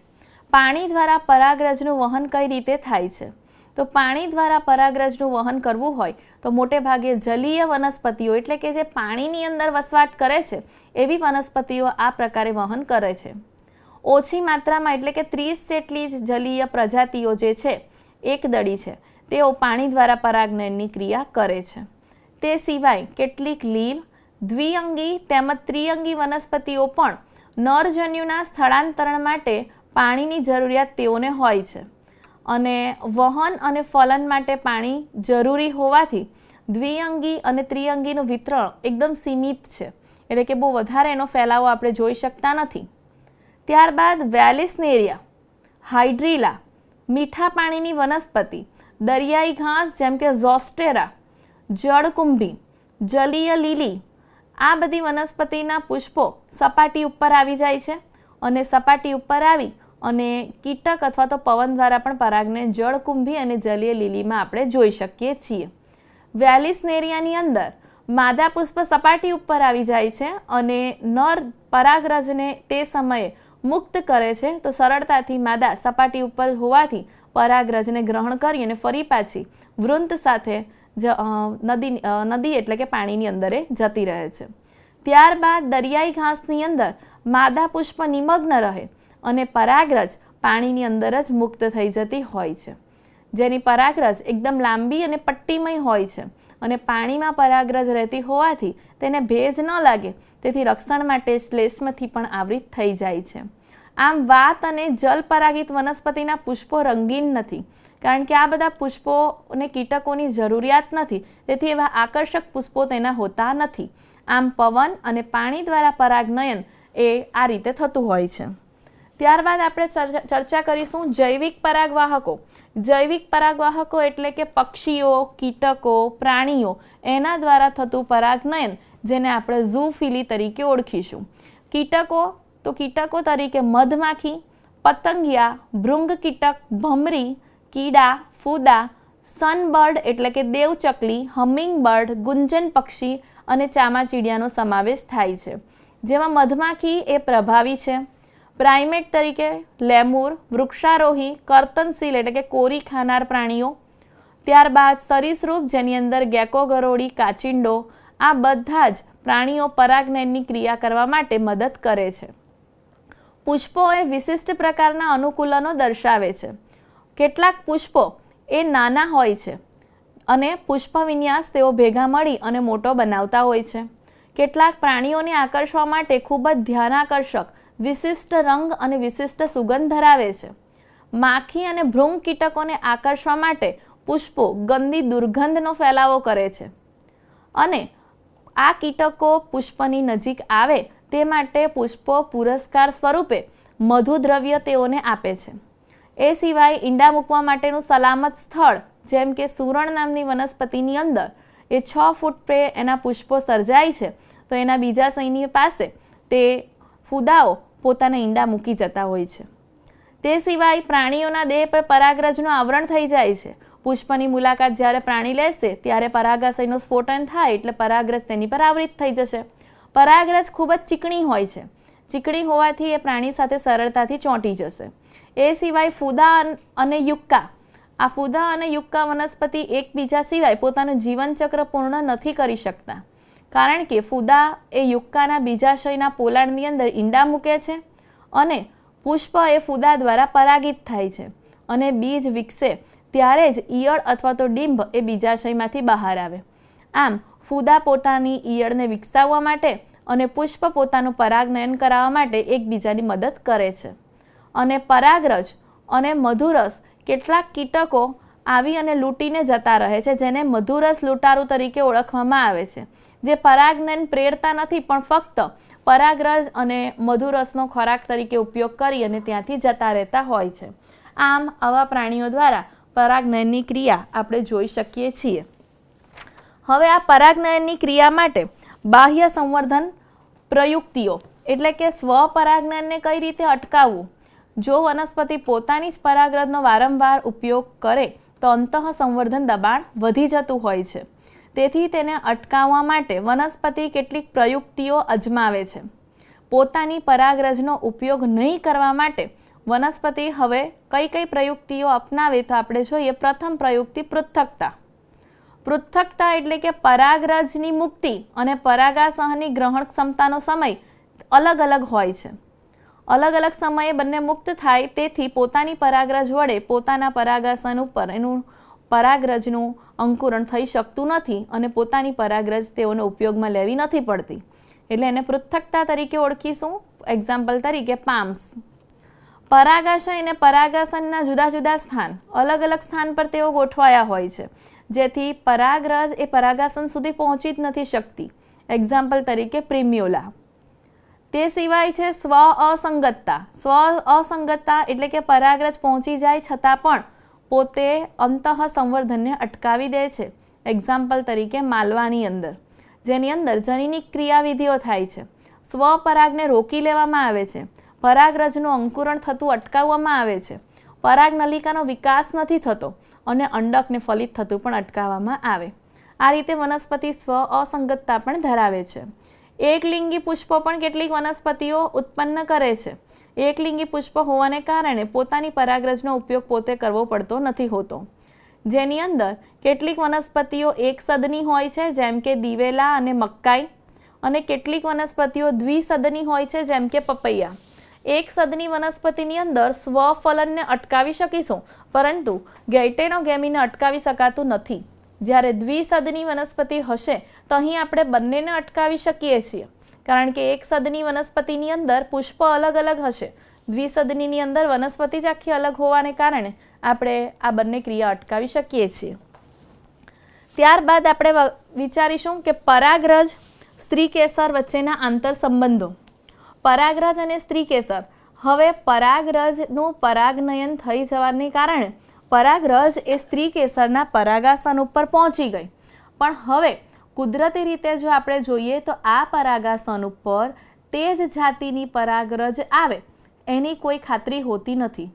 પાણી દ્વારા પરાગરજનું વહન કઈ રીતે થાય છે? તો પાણી દ્વારા પરાગરજનું વહન કરવું હોય તો મોટે ભાગે જલીય વનસ્પતિઓ એટલે કે જે પાણીની અંદર વસવાટ કરે છે એવી વનસ્પતિઓ આ પ્રકારે વહન કરે છે. ઓછી માત્રામાં એટલે કે 30 જેટલી જ જલીય પ્રજાતિઓ જે છે એકદળી છે તેઓ પાણી દ્વારા પરાગનયનની ક્રિયા કરે છે. તે સિવાય કેટલીક લીલ, દ્વિઅંગી તેમજ ત્રિઅંગી વનસ્પતિઓ પણ નરજન્યુના સ્થળાંતરણ માટે પાણીની જરૂરિયાત તેઓને હોય છે. અને વહન અને ફલન માટે પાણી જરૂરી હોવાથી દ્વિઅંગી અને ત્રિઅંગીનું વિતરણ એકદમ સીમિત છે, એટલે કે બહુ વધારે એનો ફેલાવો આપણે જોઈ શકતા નથી. ત્યારબાદ વેલિસનેરિયા, હાઇડ્રીલા, મીઠા પાણીની વનસ્પતિ, દરિયાઈ ઘાસ જેમ કે ઝોસ્ટેરા, જળકુંભી, જલીય લીલી, આ બધી વનસ્પતિના પુષ્પો સપાટી ઉપર આવી જાય છે અને સપાટી ઉપર આવી અને કીટક અથવા તો પવન દ્વારા પણ પરાગને જળકુંભી અને જલીય લીલીમાં આપણે જોઈ શકીએ છીએ. વેલિસ્નેરિયાની અંદર માદા પુષ્પ સપાટી ઉપર આવી જાય છે અને નર પરાગરજને તે સમયે મુક્ત કરે છે, તો સરળતાથી માદા સપાટી ઉપર હોવાથી પરાગરજને ગ્રહણ કરી અને ફરી પાછી વૃંત સાથે નદી એટલે કે પાણીની અંદર જતી રહે છે. ત્યારબાદ દરિયાઈ ઘાસની અંદર માદા પુષ્પ નિમગ્ન રહે અને પરાગરજ પાણીની અંદર જ મુક્ત થઈ જતી હોય છે, જેની પરાગરજ એકદમ લાંબી અને પટ્ટીમય હોય છે અને પાણીમાં પરાગરજ રહેતી હોવાથી તેને ભેજ ન લાગે તેથી રક્ષણ માટે શ્લેષ્મથી પણ આવૃત થઈ જાય છે. આમ વાત અને જલ પરાગિત વનસ્પતિના પુષ્પો રંગીન નથી, કારણ કે આ બધા પુષ્પોને કીટકોની જરૂરિયાત નથી, તેથી એવા આકર્ષક પુષ્પો તેના હોતા નથી. આમ પવન અને પાણી દ્વારા પરાગનયન એ આ રીતે થતું હોય છે. ત્યારબાદ આપણે ચર્ચા કરીશું જૈવિક પરાગવાહકો. જૈવિક પરાગવાહકો એટલે કે પક્ષીઓ, કીટકો, પ્રાણીઓ એના દ્વારા થતું પરાગનયન, જેને આપણે ઝૂફિલી તરીકે ઓળખીશું. કીટકો તરીકે મધમાખી, પતંગિયા, ભૃંગ કીટક, ભમરી, કીડા, ફૂદા, સનબર્ડ એટલે કે દેવચકલી, હમિંગ બર્ડ, ગુંજન પક્ષી અને ચામાચીડિયાનો સમાવેશ થાય છે. જેમાં મધમાખી એ પ્રભાવી છે. પ્રાઇમેટ તરીકે લેમુર, વૃક્ષારોહી, કર્તનશીલ એટલે કે કોરી ખાનાર પ્રાણીઓ. ત્યારબાદ સરીસૃપ, જેની અંદર ગેકો, ગરોળી, કાચિંડો, આ બધા જ પ્રાણીઓ પરાગનયનની ક્રિયા કરવા માટે મદદ કરે છે. પુષ્પો એ વિશિષ્ટ પ્રકારના અનુકૂલનો દર્શાવે છે. કેટલાક પુષ્પો એ નાના હોય છે અને પુષ્પ વિન્યાસ તેઓ ભેગા મળી અને મોટો બનાવતા હોય છે. કેટલાક પ્રાણીઓને આકર્ષવા માટે ખૂબ જ ધ્યાનાકર્ષક વિશિષ્ટ રંગ અને વિશિષ્ટ સુગંધ ધરાવે છે. માખી અને ભૃંગ કીટકોને આકર્ષવા માટે પુષ્પો ગંદી દુર્ગંધનો ફેલાવો કરે છે અને આ કીટકો પુષ્પની નજીક આવે તે માટે પુષ્પો પુરસ્કાર સ્વરૂપે મધુદ્રવ્ય તેઓને આપે છે. એ સિવાય ઈંડા મૂકવા માટેનું સલામત સ્થળ જેમ કે સુરણ નામની વનસ્પતિની અંદર એ 6 ફૂટ પે એના પુષ્પો સર્જાય છે, તો એના બીજા સૈન્ય પાસે તે ફૂદાઓ પોતાના ઈંડા મૂકી જતા હોય છે. તે સિવાય પ્રાણીઓના દેહ પર પરાગરજનું આવરણ થઈ જાય છે. પુષ્પની મુલાકાત જ્યારે પ્રાણી લેશે ત્યારે પરાગાશયનો સ્ફોટન થાય એટલે પરાગરજ તેની પર આવૃત થઈ જશે. પરાગરજ ખૂબ જ ચીકણી હોય છે. ચીકણી હોવાથી એ પ્રાણી સાથે સરળતાથી ચોંટી જશે. એ સિવાય ફૂદા અને યુક્કા, આ ફૂદા અને યુક્કા વનસ્પતિ એકબીજા સિવાય પોતાનું જીવનચક્ર પૂર્ણ નથી કરી શકતા, કારણ કે ફૂદા એ યુક્કાના બીજાશયના પોલાણની અંદર ઈંડા મૂકે છે અને પુષ્પ એ ફૂદા દ્વારા પરાગિત થાય છે અને બીજ વિકસે ત્યારે જ ઈયળ અથવા તો ડીંભ એ બીજાશયમાંથી બહાર આવે. આમ ફૂદા પોતાની ઈયળને વિકસાવવા માટે અને પુષ્પ પોતાનું પરાગનયન કરાવવા માટે એકબીજાની મદદ કરે છે. અને પરાગરજ અને મધુરસ કેટલાક કીટકો આવી અને લૂંટીને જતા રહે છે, જેને મધુરસ લૂંટારૂ તરીકે ઓળખવામાં આવે છે, જે પરાગનયન પ્રેરતા નથી પણ ફક્ત પરાગરજ અને મધુરસનો ખોરાક તરીકે ઉપયોગ કરી અને ત્યાંથી જતા રહેતા હોય છે. આમ આવા પ્રાણીઓ દ્વારા પરાગનયનની ક્રિયા આપણે જોઈ શકીએ છીએ. હવે આ પરાગનયનની ક્રિયા માટે બાહ્ય સંવર્ધન પ્રયુક્તિઓ એટલે કે સ્વપરાગનયનને કઈ રીતે અટકાવવું. જો વનસ્પતિ પોતાની જ પરાગરજનો વારંવાર ઉપયોગ કરે તો અંતઃ સંવર્ધન દબાણ વધી જતું હોય છે. તેથી તેને અટકાવવા માટે વનસ્પતિ કેટલીક પ્રયુક્તિઓ અજમાવે છે. પોતાની પરાગરજનો ઉપયોગ નહીં કરવા માટે વનસ્પતિ હવે કઈ પ્રયુક્તિઓ અપનાવે તો આપણે જોઈએ. પ્રથમ પ્રયુક્તિ પૃથ્થકતા. પૃથ્થકતા એટલે કે પરાગરજની મુક્તિ અને પરાગાશયની ગ્રહણ ક્ષમતાનો સમય અલગ અલગ હોય છે. અલગ અલગ સમયે બંને મુક્ત થાય, તેથી પોતાની પરાગરજ વડે પોતાના પરાગાશય ઉપર એનું પરાગરજનું અંકુરણ થઈ શકતું નથી અને પોતાની પરાગરજ તેઓને ઉપયોગમાં લેવી નથી પડતી, એટલે એને પૃથ્થકતા તરીકે ઓળખીશું. એક્ઝામ્પલ તરીકે પામ્સ. પરાગાશય અને પરાગાશયના જુદા જુદા સ્થાન, અલગ અલગ સ્થાન પર તેઓ ગોઠવાયા હોય છે, જેથી પરાગરજ એ પરાગાશય સુધી પહોંચી જ નથી શકતી. એક્ઝામ્પલ તરીકે પ્રિમ્યુલા. તે સિવાય છે સ્વ અસંગતતા. સ્વ અસંગતતા એટલે કે પરાગરજ પહોંચી જાય છતાં પણ પોતે અંતઃ સંવર્ધનને અટકાવી દે છે. એક્ઝામ્પલ તરીકે માલવાની અંદર, જેની અંદર જનીનિક ક્રિયાવિધિઓ થાય છે. સ્વપરાગને રોકી લેવામાં આવે છે, પરાગરજનું અંકુરણ થતું અટકાવવામાં આવે છે, પરાગનલિકાનો વિકાસ નથી થતો અને અંડકને ફલિત થતું પણ અટકાવવામાં આવે. આ રીતે વનસ્પતિ સ્વ અસંગતતા પણ ધરાવે છે. એકલિંગી પુષ્પો પણ કેટલીક વનસ્પતિઓ ઉત્પન્ન કરે છે. એકલિંગી પુષ્પ હોવાને કારણે પોતાની પરાગરજનો ઉપયોગ પોતે કરવો પડતો નથી હોતો, જેની અંદર કેટલીક વનસ્પતિઓ એકસદની હોય છે, જેમ કે દિવેલા અને મકાઈ, અને કેટલીક વનસ્પતિઓ દ્વિસદની હોય છે, જેમ કે પપૈયા. એકસદની વનસ્પતિની અંદર સ્વફલનને અટકાવી શકીશું, પરંતુ ગેઇટેનોગેમીને અટકાવી શકાતું નથી. જ્યારે દ્વિસદની વનસ્પતિ હશે તો અહીં આપણે બંનેને અટકાવી શકીએ છીએ, કારણ કે એકસદની વનસ્પતિની અંદર પુષ્પ અલગ અલગ હશે, દ્વિસદનીની અંદર વનસ્પતિ જ આખી અલગ હોવાને કારણે આપણે આ બંને ક્રિયા અટકાવી શકીએ છીએ. ત્યારબાદ આપણે વિચારીશું કે પરાગરજ સ્ત્રીકેસર વચ્ચેના આંતર સંબંધો. પરાગરજ અને સ્ત્રીકેસર. હવે પરાગરજનું પરાગનયન થઈ જવાને કારણે પરાગરજ એ સ્ત્રીકેસરના પરાગાસન ઉપર પહોંચી ગઈ, પણ હવે કુદરતી રીતે જો આપણે જોઈએ તો આ પરાગાસન ઉપર તે જ જાતિની પરાગરજ આવે એની કોઈ ખાતરી હોતી નથી,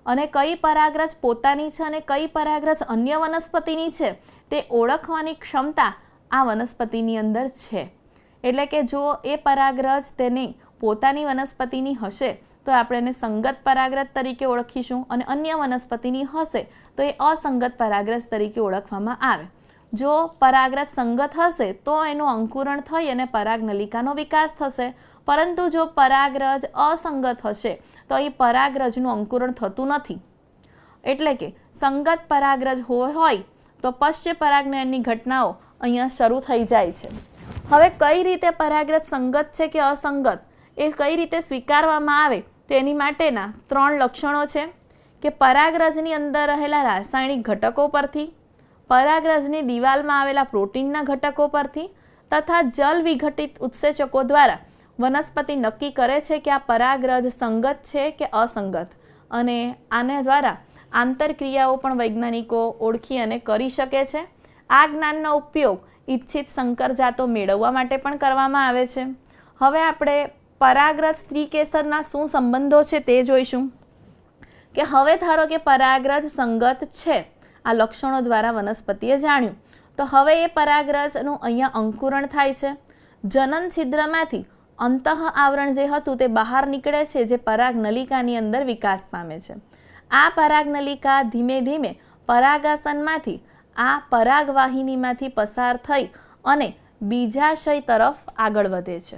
અને કઈ પરાગરજ પોતાની છે અને કઈ પરાગરજ અન્ય વનસ્પતિની છે તે ઓળખવાની ક્ષમતા આ વનસ્પતિની અંદર છે. એટલે કે જો એ પરાગરજ તેની પોતાની વનસ્પતિની હશે તો આપણે એને સંગત પરાગરજ તરીકે ઓળખીશું, અને અન્ય વનસ્પતિની હશે તો એ અસંગત પરાગરજ તરીકે ઓળખવામાં આવે. જો પરાગરજ સંગત હશે તો એનું અંકુરણ થઈ અને પરાગનલિકાનો વિકાસ થશે, પરંતુ જો પરાગરજ અસંગત હશે તો એ પરાગરજનું અંકુરણ થતું નથી. એટલે કે સંગત પરાગરજ હોય તો પશ્ચ પરાગનયનની ઘટનાઓ અહીંયા શરૂ થઈ જાય છે. હવે કઈ રીતે પરાગરજ સંગત છે કે અસંગત એ કઈ રીતે સ્વીકારવામાં આવે તેની માટેના 3 લક્ષણો છે કે પરાગરજની અંદર રહેલા રાસાયણિક ઘટકો પરથી, પરાગરજની દિવાલમાં આવેલા પ્રોટીનના ઘટકો પરથી તથા જલ વિઘટિત ઉત્સેચકો દ્વારા વનસ્પતિ નક્કી કરે છે કે આ પરાગરજ સંગત છે કે અસંગત, અને આને દ્વારા આંતરક્રિયાઓ પણ વૈજ્ઞાનિકો ઓળખી અને કરી શકે છે. આ જ્ઞાનનો ઉપયોગ ઇચ્છિત સંકર જાતો મેળવવા માટે પણ કરવામાં આવે છે. હવે આપણે પરાગરજ સ્ત્રીકેસરના શું સંબંધો છે તે જોઈશું. કે હવે ધારો કે પરાગરજ સંગત છે, આ લક્ષણો દ્વારા વનસ્પતિએ જાણ્યું, તો હવે એ પરાગરજનું અહીંયા અંકુરણ થાય છે. જનન છિદ્રમાંથી અંતઃ આવરણ જે હતું તે બહાર નીકળે છે, જે પરાગનલિકાની અંદર વિકાસ પામે છે. આ પરાગનલિકા ધીમે ધીમે પરાગાસનમાંથી આ પરાગવાહિનીમાંથી પસાર થઈ અને બીજાશય તરફ આગળ વધે છે.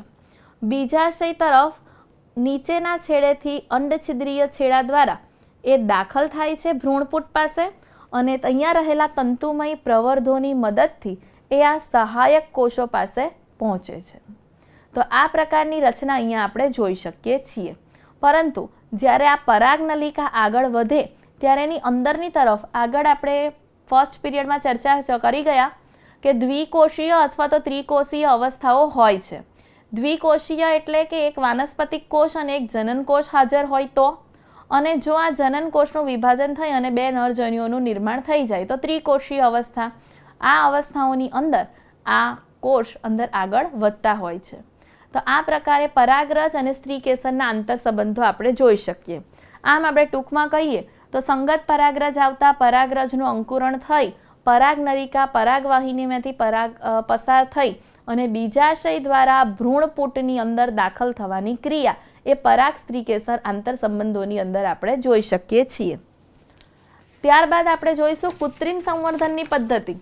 બીજાશય તરફ નીચેના છેડેથી અંડછિદ્રીય છેડા દ્વારા એ દાખલ થાય છે ભ્રૂણપુટ પાસે, અને અહીંયા રહેલા તંતુમય પ્રવર્ધોની મદદથી એ આ સહાયક કોષો પાસે પહોંચે છે. તો આ પ્રકારની રચના અહીંયા આપણે જોઈ શકીએ છીએ. પરંતુ જ્યારે આ પરાગનલિકા આગળ વધે ત્યારે એની અંદરની તરફ આગળ આપણે ફર્સ્ટ પીરિયડમાં ચર્ચા કરી ગયા કે દ્વિકોષીય અથવા તો ત્રિકોષીય અવસ્થાઓ હોય છે. દ્વિકોષીય એટલે કે એક વાનસ્પતિક કોષ અને એક જનન કોષ હાજર હોય તો, અને જો આ જનન કોષનું વિભાજન થઈ અને 2 નરજન્યુઓનું નિર્માણ થઈ જાય તો ત્રિકોષીય અવસ્થા. આ અવસ્થાઓની અંદર આ કોષ અંદર આગળ વધતા હોય છે. તો આ પ્રકારે પરાગરજ અને સ્ત્રીકેસરના આંતર સંબંધો આપણે જોઈ શકીએ. આમ આપણે ટૂંકમાં કહીએ તો સંગત પરાગરજ આવતા પરાગરજનું અંકુરણ થઈ પરાગનલિકા પરાગવાહિનીમાંથી પસાર થઈ અને બીજાશય દ્વારા ભ્રૂણપુટની અંદર દાખલ થવાની ક્રિયા એ પરાગ સ્ત્રીકેસર આંતર સંબંધોની અંદર આપણે જોઈ શકીએ છીએ. ત્યારબાદ આપણે જોઈશું કૃત્રિમ સંવર્ધનની પદ્ધતિ.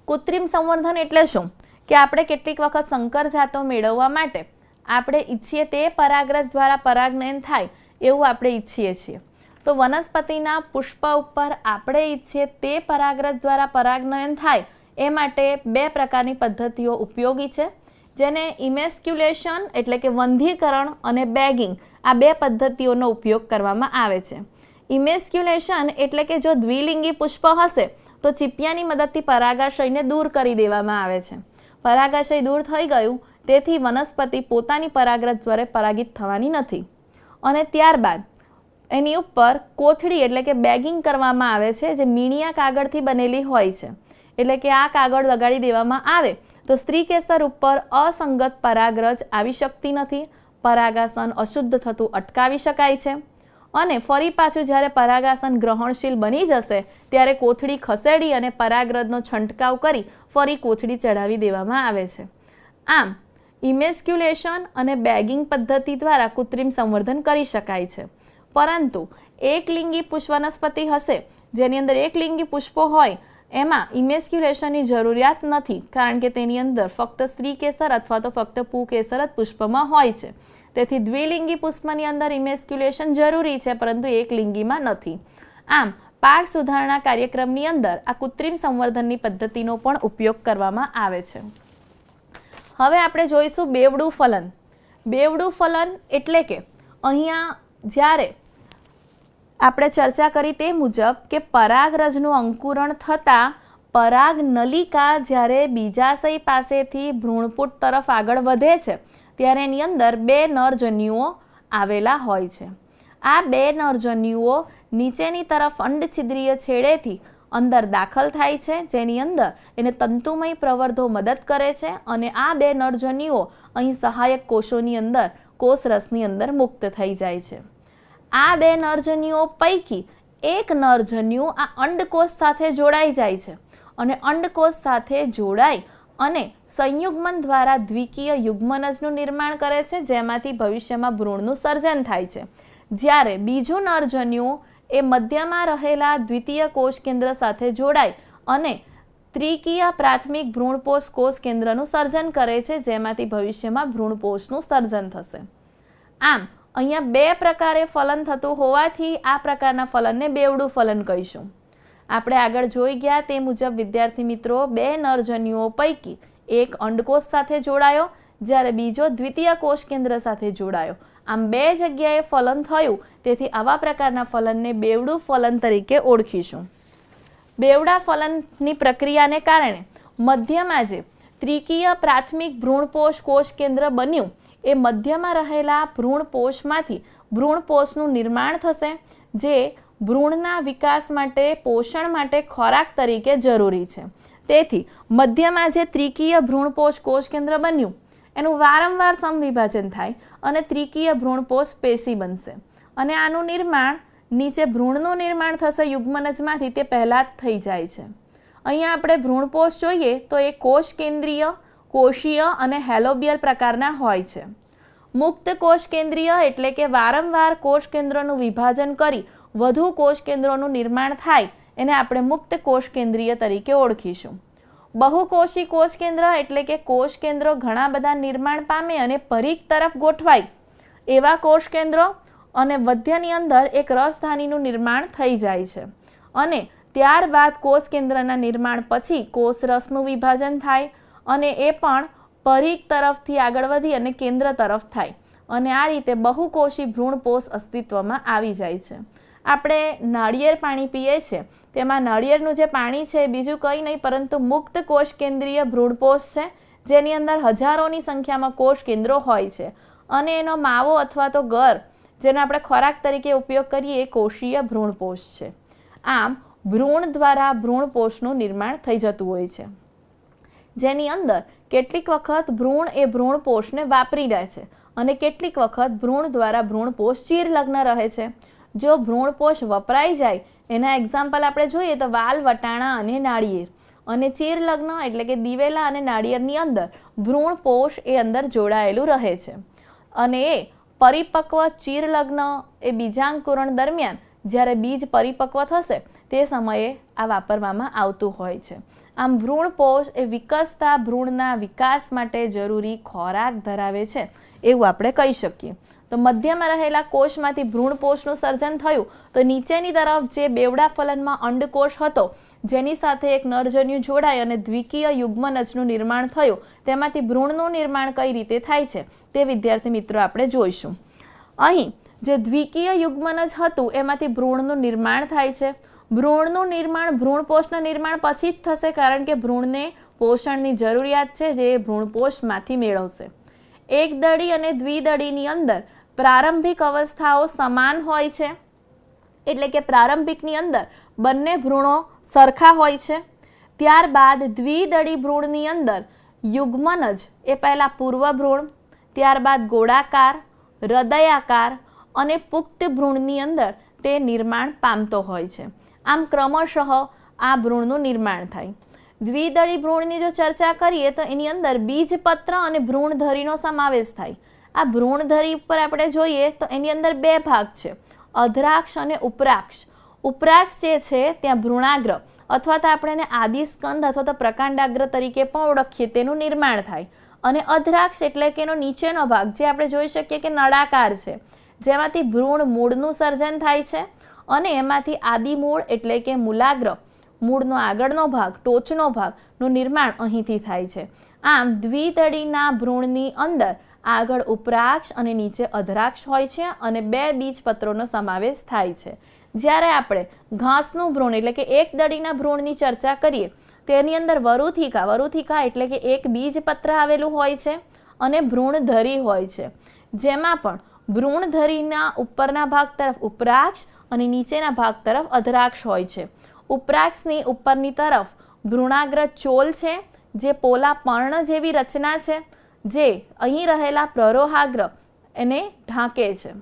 કૃત્રિમ સંવર્ધન એટલે શું? કે આપણે કેટલીક વખત સંકર જાતો મેળવવા માટે આપણે ઈચ્છીએ તે પરાગરજ દ્વારા પરાગનયન થાય એવું આપણે ઈચ્છીએ છીએ. તો વનસ્પતિના પુષ્પ ઉપર આપણે ઈચ્છીએ તે પરાગરજ દ્વારા પરાગનયન થાય એ માટે 2 પ્રકારની પદ્ધતિઓ ઉપયોગી છે, જેને ઇમેસ્ક્યુલેશન એટલે કે વંધીકરણ અને બેગિંગ, આ 2 પદ્ધતિઓનો ઉપયોગ કરવામાં આવે છે. ઇમેસ્ક્યુલેશન એટલે કે જો દ્વિલિંગી પુષ્પ હશે તો ચીપિયાની મદદથી પરાગાશયને દૂર કરી દેવામાં આવે છે. પરાગાશય દૂર થઈ ગયું તેથી વનસ્પતિ પોતાની પરાગરજ દ્વારા પરાગિત થવાની નથી, અને ત્યારબાદ એની ઉપર કોથળી એટલે કે બેગિંગ કરવામાં આવે છે, જે મીણિયા કાગળથી બનેલી હોય છે. એટલે કે આ કાગળ લગાડી દેવામાં આવે તો સ્ત્રીકેસર ઉપર અસંગત પરાગરજ આવી શકતી નથી, પરાગાસન અશુદ્ધ થતું અટકાવી શકાય છે અને ફરી પાછું જ્યારે પરાગાસન ગ્રહણશીલ બની જશે ત્યારે કોથળી ખસેડી અને પરાગરજનો છંટકાવ કરી ફરી કોથળી ચડાવી દેવામાં આવે છે. આમ ઇમેસ્ક્યુલેશન અને બેગિંગ પદ્ધતિ દ્વારા કૃત્રિમ સંવર્ધન કરી શકાય છે. પરંતુ એકલિંગી પુષ્પ વનસ્પતિ હશે જેની અંદર એકલિંગી પુષ્પો હોય એમાં ઇમેસ્ક્યુલેશનની જરૂરિયાત નથી, કારણ કે તેની અંદર ફક્ત સ્ત્રી કેસર અથવા તો ફક્ત પુંકેસર જ પુષ્પમાં હોય છે. તેથી દ્વિલિંગી પુષ્પની અંદર ઇમેસ્ક્યુલેશન જરૂરી છે પરંતુ એકલિંગીમાં નથી. આમ પાક સુધારણા કાર્યક્રમની અંદર આ કૃત્રિમ સંવર્ધનની પદ્ધતિનો પણ ઉપયોગ કરવામાં આવે છે. હવે આપણે જોઈશું બેવડું ફલન. બેવડું ફલન એટલે કે અહીંયા જ્યારે આપણે ચર્ચા કરી તે મુજબ કે પરાગરજનું અંકુરણ થતાં પરાગ નલિકા જ્યારે બીજાશય પાસેથી ભ્રૂણપુટ તરફ આગળ વધે છે ત્યારે એની અંદર 2 નરજન્યુઓ આવેલા હોય છે. આ 2 નરજન્યુઓ નીચેની તરફ અંડછિદ્રીય છેડેથી અંદર દાખલ થાય છે, જેની અંદર એને તંતુમય પ્રવર્ધો મદદ કરે છે અને આ 2 નરજન્યુઓ અહીં સહાયક કોષોની અંદર કોષરસની અંદર મુક્ત થઈ જાય છે. આ 2 નરજન્યુઓ પૈકી એક નરજન્યુ આ અંડકોષ સાથે જોડાઈ જાય છે અને અંડકોષ સાથે જોડાઈ અને સંયુગ્મન દ્વારા દ્વિકીય યુગ્મનજનું નિર્માણ કરે છે, જેમાંથી ભવિષ્યમાં ભ્રૂણનું સર્જન થાય છે. જ્યારે બીજું નરજન્યુ એ મધ્યમાં રહેલા દ્વિતીય કોષ કેન્દ્ર સાથે જોડાય અને ત્રિકીય પ્રાથમિક ભ્રૂણપોષ કોષ કેન્દ્રનું સર્જન કરે છે, જેમાંથી ભવિષ્યમાં ભ્રૂણપોષનું સર્જન થશે. આમ અહીંયા 2 પ્રકારે ફલન થતું હોવાથી આ પ્રકારના ફલનને બેવડું ફલન કહીશું. આપણે આગળ જોઈ ગયા તે મુજબ વિદ્યાર્થી મિત્રો 2 નરજન્યુઓ પૈકી એક અંડકોષ સાથે જોડાયો જ્યારે બીજો દ્વિતીય કોષ કેન્દ્ર સાથે જોડાયો. આમ 2 જગ્યાએ ફલન થયું, તેથી આવા પ્રકારના ફલનને બેવડું ફલન તરીકે ઓળખીશું. બેવડા ફલનની પ્રક્રિયાને કારણે મધ્યમાં જે ત્રિકીય પ્રાથમિક ભ્રૂણપોષ કોષ કેન્દ્ર બન્યું એ મધ્યમાં રહેલા ભ્રૂણપોષમાંથી ભ્રૂણપોષનું નિર્માણ થશે, જે ભ્રૂણના વિકાસ માટે પોષણ માટે ખોરાક તરીકે જરૂરી છે. તેથી મધ્યમાં જે ત્રિકીય ભ્રૂણપોષ કોષ કેન્દ્ર બન્યું એનું વારંવાર સમવિભાજન થાય અને ત્રિકીય ભ્રૂણપોષ પેશી બનશે અને આનું નિર્માણ નીચે ભ્રૂણનું નિર્માણ થશે યુગ્મનજમાંથી, તે પહેલાં જ થઈ જાય છે. અહીંયા આપણે ભ્રૂણપોષ જોઈએ તો એ કોષ કેન્દ્રીય, કોષીય અને હેલોબિયલ પ્રકારના હોય છે. મુક્ત કોષ કેન્દ્રીય એટલે કે વારંવાર કોષ કેન્દ્રનું વિભાજન કરી વધુ કોષ કેન્દ્રોનું નિર્માણ થાય એને આપણે મુક્ત કોષ કેન્દ્રીય તરીકે ઓળખીશું. બહુકોષી કોષ કેન્દ્ર એટલે કે કોષ કેન્દ્રો ઘણા બધા નિર્માણ પામે અને પરિઘ તરફ ગોઠવાય એવા કોષ કેન્દ્રો અને મધ્યની અંદર એક રસધાનીનું નિર્માણ થઈ જાય છે અને ત્યારબાદ કોષ કેન્દ્રના નિર્માણ પછી કોષરસનું વિભાજન થાય અને એ પણ પરિઘ તરફથી આગળ વધી અને કેન્દ્ર તરફ થાય અને આ રીતે બહુકોષી ભ્રૂણપોષ અસ્તિત્વમાં આવી જાય છે. આપણે નાળિયેર પાણી પીએ છીએ તેમાં નાળિયેરનું જે પાણી છે બીજું કંઈ નહીં પરંતુ મુક્ત કોષ કેન્દ્રીય ભ્રૂણપોષ છે, જેની અંદર હજારોની સંખ્યામાં કોષ કેન્દ્રો હોય છે અને એનો માવો અથવા તો ગર જેનો આપણે ખોરાક તરીકે ઉપયોગ કરીએ એ કોષીય ભ્રૂણપોષ છે. આમ ભ્રૂણ દ્વારા ભ્રૂણપોષનું નિર્માણ થઈ જતું હોય છે, જેની અંદર કેટલીક વખત ભ્રૂણ એ ભ્રૂણપોષને વાપરી રહે છે અને કેટલીક વખત ભ્રૂણ દ્વારા ભ્રૂણપોષ ચીરલગ્ન રહે છે. જો ભ્રૂણપોષ વપરાઈ જાય એના એક્ઝામ્પલ આપણે જોઈએ તો વાલ, વટાણા અને નાળિયેર, અને ચીરલગ્ન એટલે કે દિવેલા અને નાળિયેરની અંદર ભ્રૂણપોષ એ અંદર જોડાયેલું રહે છે અને એ પરિપક્વ ચીરલગ્ન એ બીજાંકુરણ દરમિયાન જ્યારે બીજ પરિપક્વ થશે તે સમયે આ વાપરવામાં આવતું હોય છે. આમ ભ્રૂણપોષ એ વિકસતા ભ્રૂણના વિકાસ માટે જરૂરી ખોરાક ધરાવે છે એવું આપણે કહી શકીએ. તો મધ્યમાં રહેલા કોષમાંથી ભ્રૂણપોષનું સર્જન થયું તો નીચેની તરફ જે બેવડા ફલનમાં અંડકોષ હતો જેની સાથે એક નરજન્યુ જોડાય અને દ્વિકીય યુગ્મનજનું નિર્માણ થયું, તેમાંથી ભ્રૂણનું નિર્માણ કઈ રીતે થાય છે તે વિદ્યાર્થી મિત્રો આપણે જોઈશું. અહીં જે દ્વિકીય યુગ્મનજ હતું એમાંથી ભ્રૂણનું નિર્માણ થાય છે. ભ્રૂણનું નિર્માણ ભ્રૂણપોષના નિર્માણ પછી જ થશે, કારણ કે ભ્રૂણને પોષણની જરૂરિયાત છે જે ભ્રૂણપોષમાંથી મેળવશે. એકદળી અને દ્વિદળીની અંદર પ્રારંભિક અવસ્થાઓ સમાન હોય છે, એટલે કે પ્રારંભિકની અંદર બંને ભ્રૂણો સરખા હોય છે. ત્યારબાદ દ્વિદળી ભ્રૂણની અંદર યુગ્મનજ એ પહેલાં પૂર્વ ભ્રૂણ, ત્યારબાદ ગોળાકાર હૃદયાકાર અને પુખ્ત ભ્રૂણની અંદર તે નિર્માણ પામતો હોય છે. આમ ક્રમશઃ આ ભ્રૂણનું નિર્માણ થાય. દ્વિદળી ભ્રૂણની જો ચર્ચા કરીએ તો એની અંદર બીજપત્ર અને ભ્રૂણધરીનો સમાવેશ થાય. આ ભ્રૂણધરી ઉપર આપણે જોઈએ તો એની અંદર બે ભાગ છે, અધરાક્ષ અને ઉપરાક્ષ. ઉપરાક્ષ જે છે ત્યાં ભ્રૂણાગ્ર અથવા તો આપણે એને આદિસ્કંદ અથવા તો પ્રકાંડાગ્ર તરીકે પણ ઓળખીએ તેનું નિર્માણ થાય. અને અધરાક્ષ એટલે કે એનો નીચેનો ભાગ જે આપણે જોઈ શકીએ કે નળાકાર છે, જેમાંથી ભ્રૂણ મૂળનું સર્જન થાય છે અને એમાંથી આદિમૂળ એટલે કે મૂલાગ્ર, મૂળનો આગળનો ભાગ, ટોચનો ભાગનું નિર્માણ અહીંથી થાય છે. આમ દ્વિદળીના ભ્રૂણની અંદર આગળ ઉપરાક્ષ અને નીચે અધરાક્ષ હોય છે અને બે બીજપત્રોનો સમાવેશ થાય છે. જ્યારે આપણે ઘાસનું ભ્રૂણ એટલે કે એક દળીના ભ્રૂણની ચર્ચા કરીએ તેની અંદર વરુથિકા એટલે કે એક બીજપત્ર આવેલું હોય છે અને ભ્રૂણધરી હોય છે, જેમાં પણ ભ્રૂણધરીના ઉપરના ભાગ તરફ ઉપરાક્ષ અને નીચેના ભાગ તરફ અધરાક્ષ હોય છે. ઉપરાક્ષની ઉપરની તરફ ભ્રૂણાગ્ર ચોલ છે, જે પોલા પર્ણ જેવી રચના છે, જે અહીં રહેલા પ્રરોહાગ્ર એને ઢાંકે છે.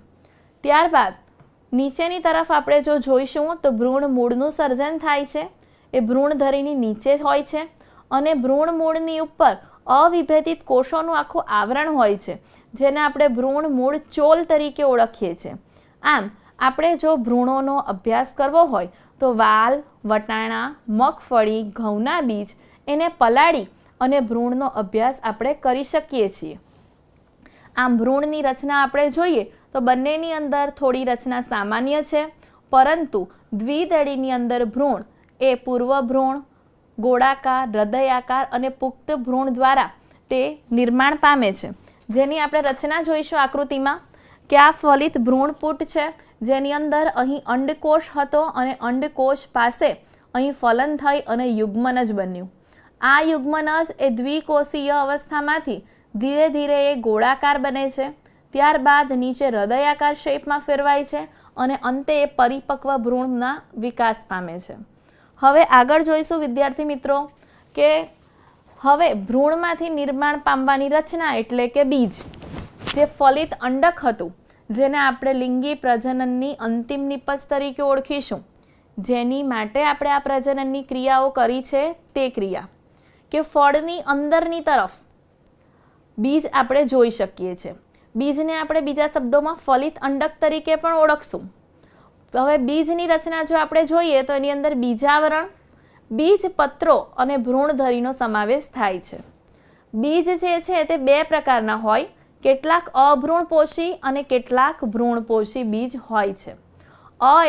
ત્યારબાદ નીચેની તરફ આપણે જો જોઈશું તો ભ્રૂણ મૂળનું સર્જન થાય છે. એ ભ્રૂણધરીની નીચે હોય છે અને ભ્રૂણ મૂળની ઉપર અવિભેદિત કોષોનું આખું આવરણ હોય છે, જેને આપણે ભ્રૂણ મૂળ ચોલ તરીકે ઓળખીએ છીએ. આમ આપણે જો ભ્રૂણોનો અભ્યાસ કરવો હોય તો વાલ, વટાણા, મગફળી, ઘઉંના બીજ એને પલાળી અને ભ્રૂણનો અભ્યાસ આપણે કરી શકીએ છીએ. આમ ભ્રૂણની રચના આપણે જોઈએ તો બંનેની અંદર થોડી રચના સામાન્ય છે, પરંતુ દ્વિદળીની અંદર ભ્રૂણ એ પૂર્વ ભ્રૂણ, ગોળાકાર, હૃદયાકાર અને પુખ્ત ભ્રૂણ દ્વારા તે નિર્માણ પામે છે. જેની આપણે રચના જોઈશું આકૃતિમાં કે આ ફલિત ભ્રૂણપુટ છે, જેની અંદર અહીં અંડકોષ હતો અને અંડકોષ પાસે અહીં ફલન થઈ અને યુગ્મન જ બન્યું. આ યુગ્મન જ એ દ્વિકોષીય અવસ્થામાંથી ધીરે ધીરે એ ગોળાકાર બને છે. ત્યારબાદ નીચે હૃદયાકાર શેપમાં ફેરવાય છે અને અંતે એ પરિપક્વ ભ્રૂણના વિકાસ પામે છે. હવે આગળ જોઈશું વિદ્યાર્થી મિત્રો કે હવે ભ્રૂણમાંથી નિર્માણ પામવાની રચના એટલે કે બીજ, જે ફલિત અંડક હતું, જેને આપણે લિંગી પ્રજનનની અંતિમ નિપજ તરીકે ઓળખીશું, જેની માટે આપણે આ પ્રજનનની ક્રિયાઓ કરી છે તે ક્રિયા કે ફળની અંદરની તરફ બીજ આપણે જોઈ શકીએ છીએ. બીજને આપણે બીજા શબ્દોમાં ફલિત અંડક તરીકે પણ ઓળખશું. હવે બીજની રચના જો આપણે જોઈએ તો એની અંદર બીજાવરણ, બીજપત્રો અને ભ્રૂણધરીનો સમાવેશ થાય છે. બીજ જે છે તે બે પ્રકારના હોય, કેટલાક અભ્રૂણપોષી અને કેટલાક ભ્રૂણપોષી બીજ હોય છે.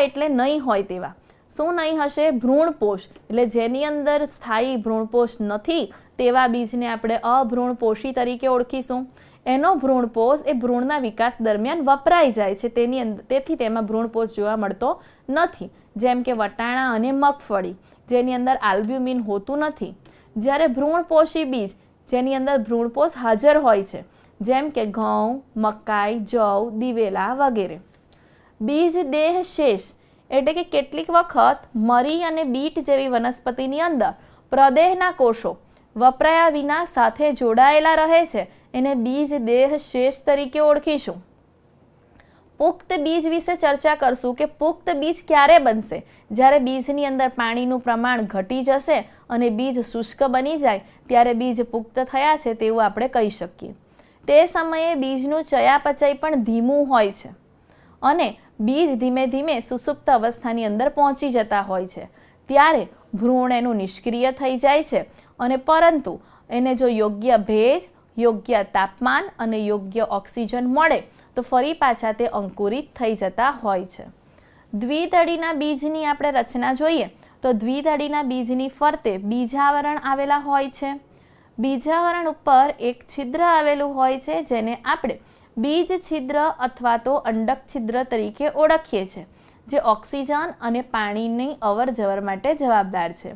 એટલે નહીં હોય તેવા. શું નહીં હશે? ભ્રૂણપોષ, એટલે જેની અંદર સ્થાયી ભ્રૂણપોષ નથી તેવા બીજને આપણે અભ્રૂણપોષી તરીકે ઓળખીશું. એનો ભ્રૂણપોષ એ ભ્રૂણના વિકાસ દરમિયાન વપરાઈ જાય છે, તેની અંદર તેથી તેમાં ભ્રૂણપોષ જોવા મળતો નથી. જેમ કે વટાણા અને મગફળી, જેની અંદર આલ્બ્યુમિન હોતું નથી. જ્યારે ભ્રૂણપોષી બીજ જેની અંદર ભ્રૂણપોષ હાજર હોય છે, જેમ કે ઘઉં, મકાઈ, જવ, દિવેલા વગેરે. બીજ દેહ શેષ એટલે કે કેટલીક વખત મરી અને બીટ જેવી વનસ્પતિની અંદર પ્રદેહના કોષો વપરાયા વિના સાથે જોડાયેલા રહે છે, એને બીજ દેહ શેષ તરીકે ઓળખીશું. પુખ્ત બીજ વિશે ચર્ચા કરશું કે પુખ્ત બીજ ક્યારે બનશે? જ્યારે બીજની અંદર પાણીનું પ્રમાણ ઘટી જશે અને બીજ શુષ્ક બની જાય ત્યારે બીજ પુખ્ત થયા છે તેવું આપણે કહી શકીએ. તે સમયે બીજનું ચયાપચય પણ ધીમું હોય છે અને બીજ ધીમે ધીમે સુસુપ્ત અવસ્થાની અંદર પહોંચી જતા હોય છે. ત્યારે ભ્રૂણ એનું નિષ્ક્રિય થઈ જાય છે અને પરંતુ એને જો યોગ્ય ભેજ, યોગ્ય તાપમાન અને યોગ્ય ઓક્સિજન મળે તો ફરી પાછા તે અંકુરિત થઈ જતા હોય છે. દ્વિદળીના બીજની આપણે રચના જોઈએ તો દ્વિદળીના બીજની ફરતે બીજાવરણ આવેલા હોય છે. બીજાવરણ ઉપર એક છિદ્ર આવેલું હોય છે, જેને આપણે બીજ છિદ્ર અથવા તો અંડક છિદ્ર તરીકે ઓળખીએ છીએ, જે ઓક્સિજન અને પાણીની અવર જવર માટે જવાબદાર છે.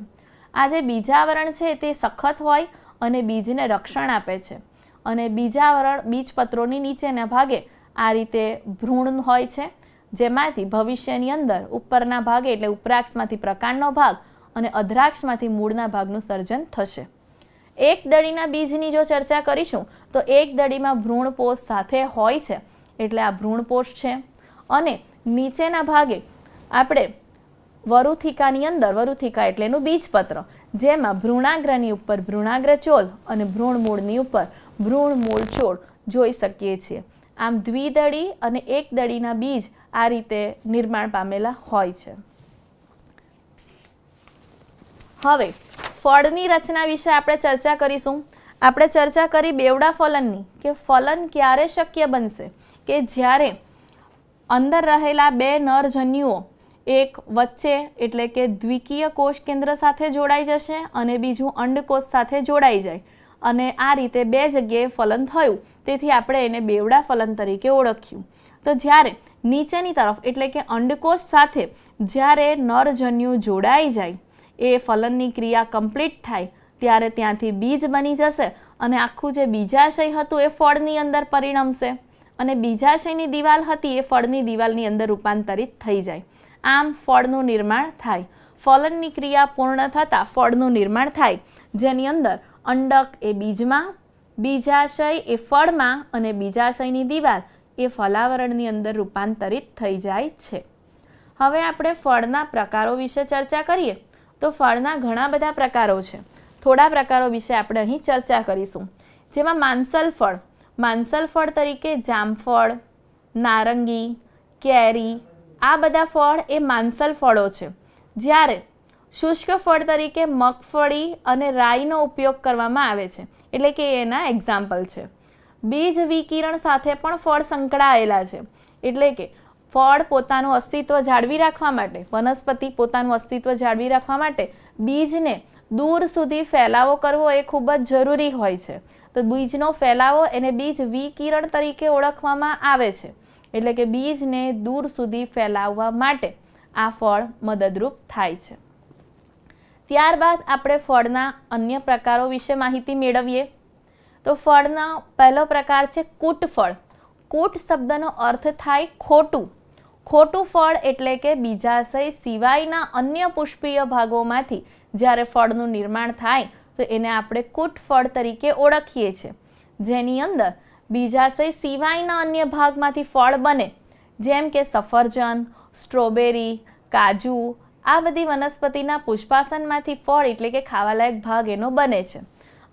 આ જે બીજાવરણ છે તે સખત હોય અને બીજને રક્ષણ આપે છે અને બીજાવરણ બીજપત્રોની નીચેના ભાગે આ રીતે ભ્રૂણ હોય છે, જેમાંથી ભવિષ્યની અંદર ઉપરના ભાગે એટલે ઉપરાક્ષમાંથી પ્રકાંડનો ભાગ અને અધરાક્ષમાંથી મૂળના ભાગનું સર્જન થશે. એક દળીના બીજની જો ચર્ચા કરીશું તો એક દળીમાં ભ્રૂણપોષ સાથે હોય છે, એટલે આ ભ્રૂણપોષ છે. અને નીચેના ભાગે આપણે વરુથિકાની અંદર, વરુથિકા એટલે એનું બીજપત્ર, જેમાં ભ્રૂણાગ્રની ઉપર ભ્રૂણાગ્રચોલ અને ભ્રૂણમૂળની ઉપર ભ્રૂણમૂળચોળ જોઈ શકીએ છીએ. આમ દ્વિદળી અને એકદળીના બીજ આ રીતે નિર્માણ પામેલા હોય છે. હવે ફળની રચના વિશે આપણે ચર્ચા કરીશું. આપણે ચર્ચા કરી બેવડા ફલનની, કે ફલન ક્યારે શક્ય બનશે, કે જ્યારે અંદર રહેલા બે નરજન્યુઓ એક વચ્ચે એટલે કે દ્વિકીય કોષ કેન્દ્ર સાથે જોડાઈ જશે અને બીજું અંડકોષ સાથે જોડાઈ જાય, અને આ રીતે બે જગ્યાએ ફલન થયું, તેથી આપણે એને બેવડા ફલન તરીકે ઓળખ્યું. તો જ્યારે નીચેની તરફ એટલે કે અંડકોષ સાથે જ્યારે નરજન્યુ જોડાઈ જાય, એ ફલનની ક્રિયા કમ્પ્લીટ થાય, ત્યારે ત્યાંથી બીજ બની જશે અને આખું જે બીજાશય હતું એ ફળની અંદર પરિણમશે, અને બીજાશયની દિવાલ હતી એ ફળની દિવાલની અંદર રૂપાંતરિત થઈ જાય. આમ ફળનું નિર્માણ થાય. ફલનની ક્રિયા પૂર્ણ થતાં ફળનું નિર્માણ થાય, જેની અંદર અંડક એ બીજમાં, બીજાશય એ ફળમાં અને બીજાશયની દિવાલ એ ફલાવરણની અંદર રૂપાંતરિત થઈ જાય છે. હવે આપણે ફળના પ્રકારો વિશે ચર્ચા કરીએ તો ફળના ઘણા બધા પ્રકારો છે. થોડા પ્રકારો વિશે આપણે અહીં ચર્ચા કરીશું, જેમાં માંસલ ફળ, માંસલ ફળ તરીકે જામફળ, નારંગી, કેરી, આ બધા ફળ એ માંસલ ફળો છે. જ્યારે શુષ્ક ફળ તરીકે મગફળી અને રાઈનો ઉપયોગ કરવામાં આવે છે, એટલે કે એના એક્ઝામ્પલ છે. બીજ વિકિરણ સાથે પણ ફળ સંકળાયેલા છે, એટલે કે ફળ પોતાનું અસ્તિત્વ જાળવી રાખવા માટે, વનસ્પતિ પોતાનું અસ્તિત્વ જાળવી રાખવા માટે બીજને દૂર સુધી ફેલાવો કરવો એ ખૂબ જ જરૂરી હોય છે. તો બીજનો ફેલાવો એને બીજ વિકિરણ તરીકે ઓળખવામાં આવે છે, એટલે કે બીજને દૂર સુધી ફેલાવવા માટે આ ફળ મદદરૂપ થાય છે. ત્યારબાદ આપણે ફળના અન્ય પ્રકારો વિશે માહિતી મેળવીએ. તો ફળનો પહેલો પ્રકાર છે કૂટ ફળ. કૂટ શબ્દનો અર્થ થાય ખોટું. ખોટું ફળ એટલે કે બીજાશય સિવાયના અન્ય પુષ્પીય ભાગોમાંથી જ્યારે ફળનું નિર્માણ થાય તો એને આપણે કૂટ ફળ તરીકે ઓળખીએ છીએ, જેની અંદર બીજાશય સિવાયના અન્ય ભાગમાંથી ફળ બને, જેમ કે સફરજન, સ્ટ્રોબેરી, કાજુ, આ બધી વનસ્પતિના પુષ્પાસનમાંથી ફળ એટલે કે ખાવાલાયક ભાગ એનો બને છે.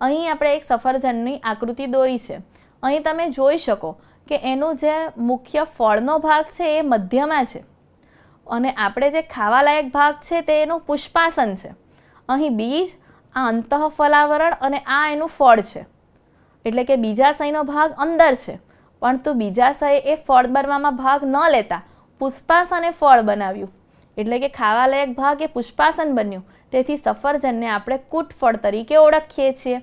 અહીં આપણે એક સફરજનની આકૃતિ દોરી છે. અહીં તમે જોઈ શકો કે એનું જે મુખ્ય ફળનો ભાગ છે એ મધ્યમાં છે, અને આપણે જે ખાવાલાયક ભાગ છે તે એનું પુષ્પાસન છે. અહીં બીજ, આ અંતઃફલાવરણ અને આ એનું ફળ છે, એટલે કે બીજાશયનો ભાગ અંદર છે, પરંતુ બીજાશય એ ફળ બનવામાં ભાગ ન લેતા પુષ્પાસને ફળ બનાવ્યું, એટલે કે ખાવાલાયક ભાગ એ પુષ્પાસન બન્યું. તેથી સફરજનને આપણે કૂટ ફળ તરીકે ઓળખીએ છીએ.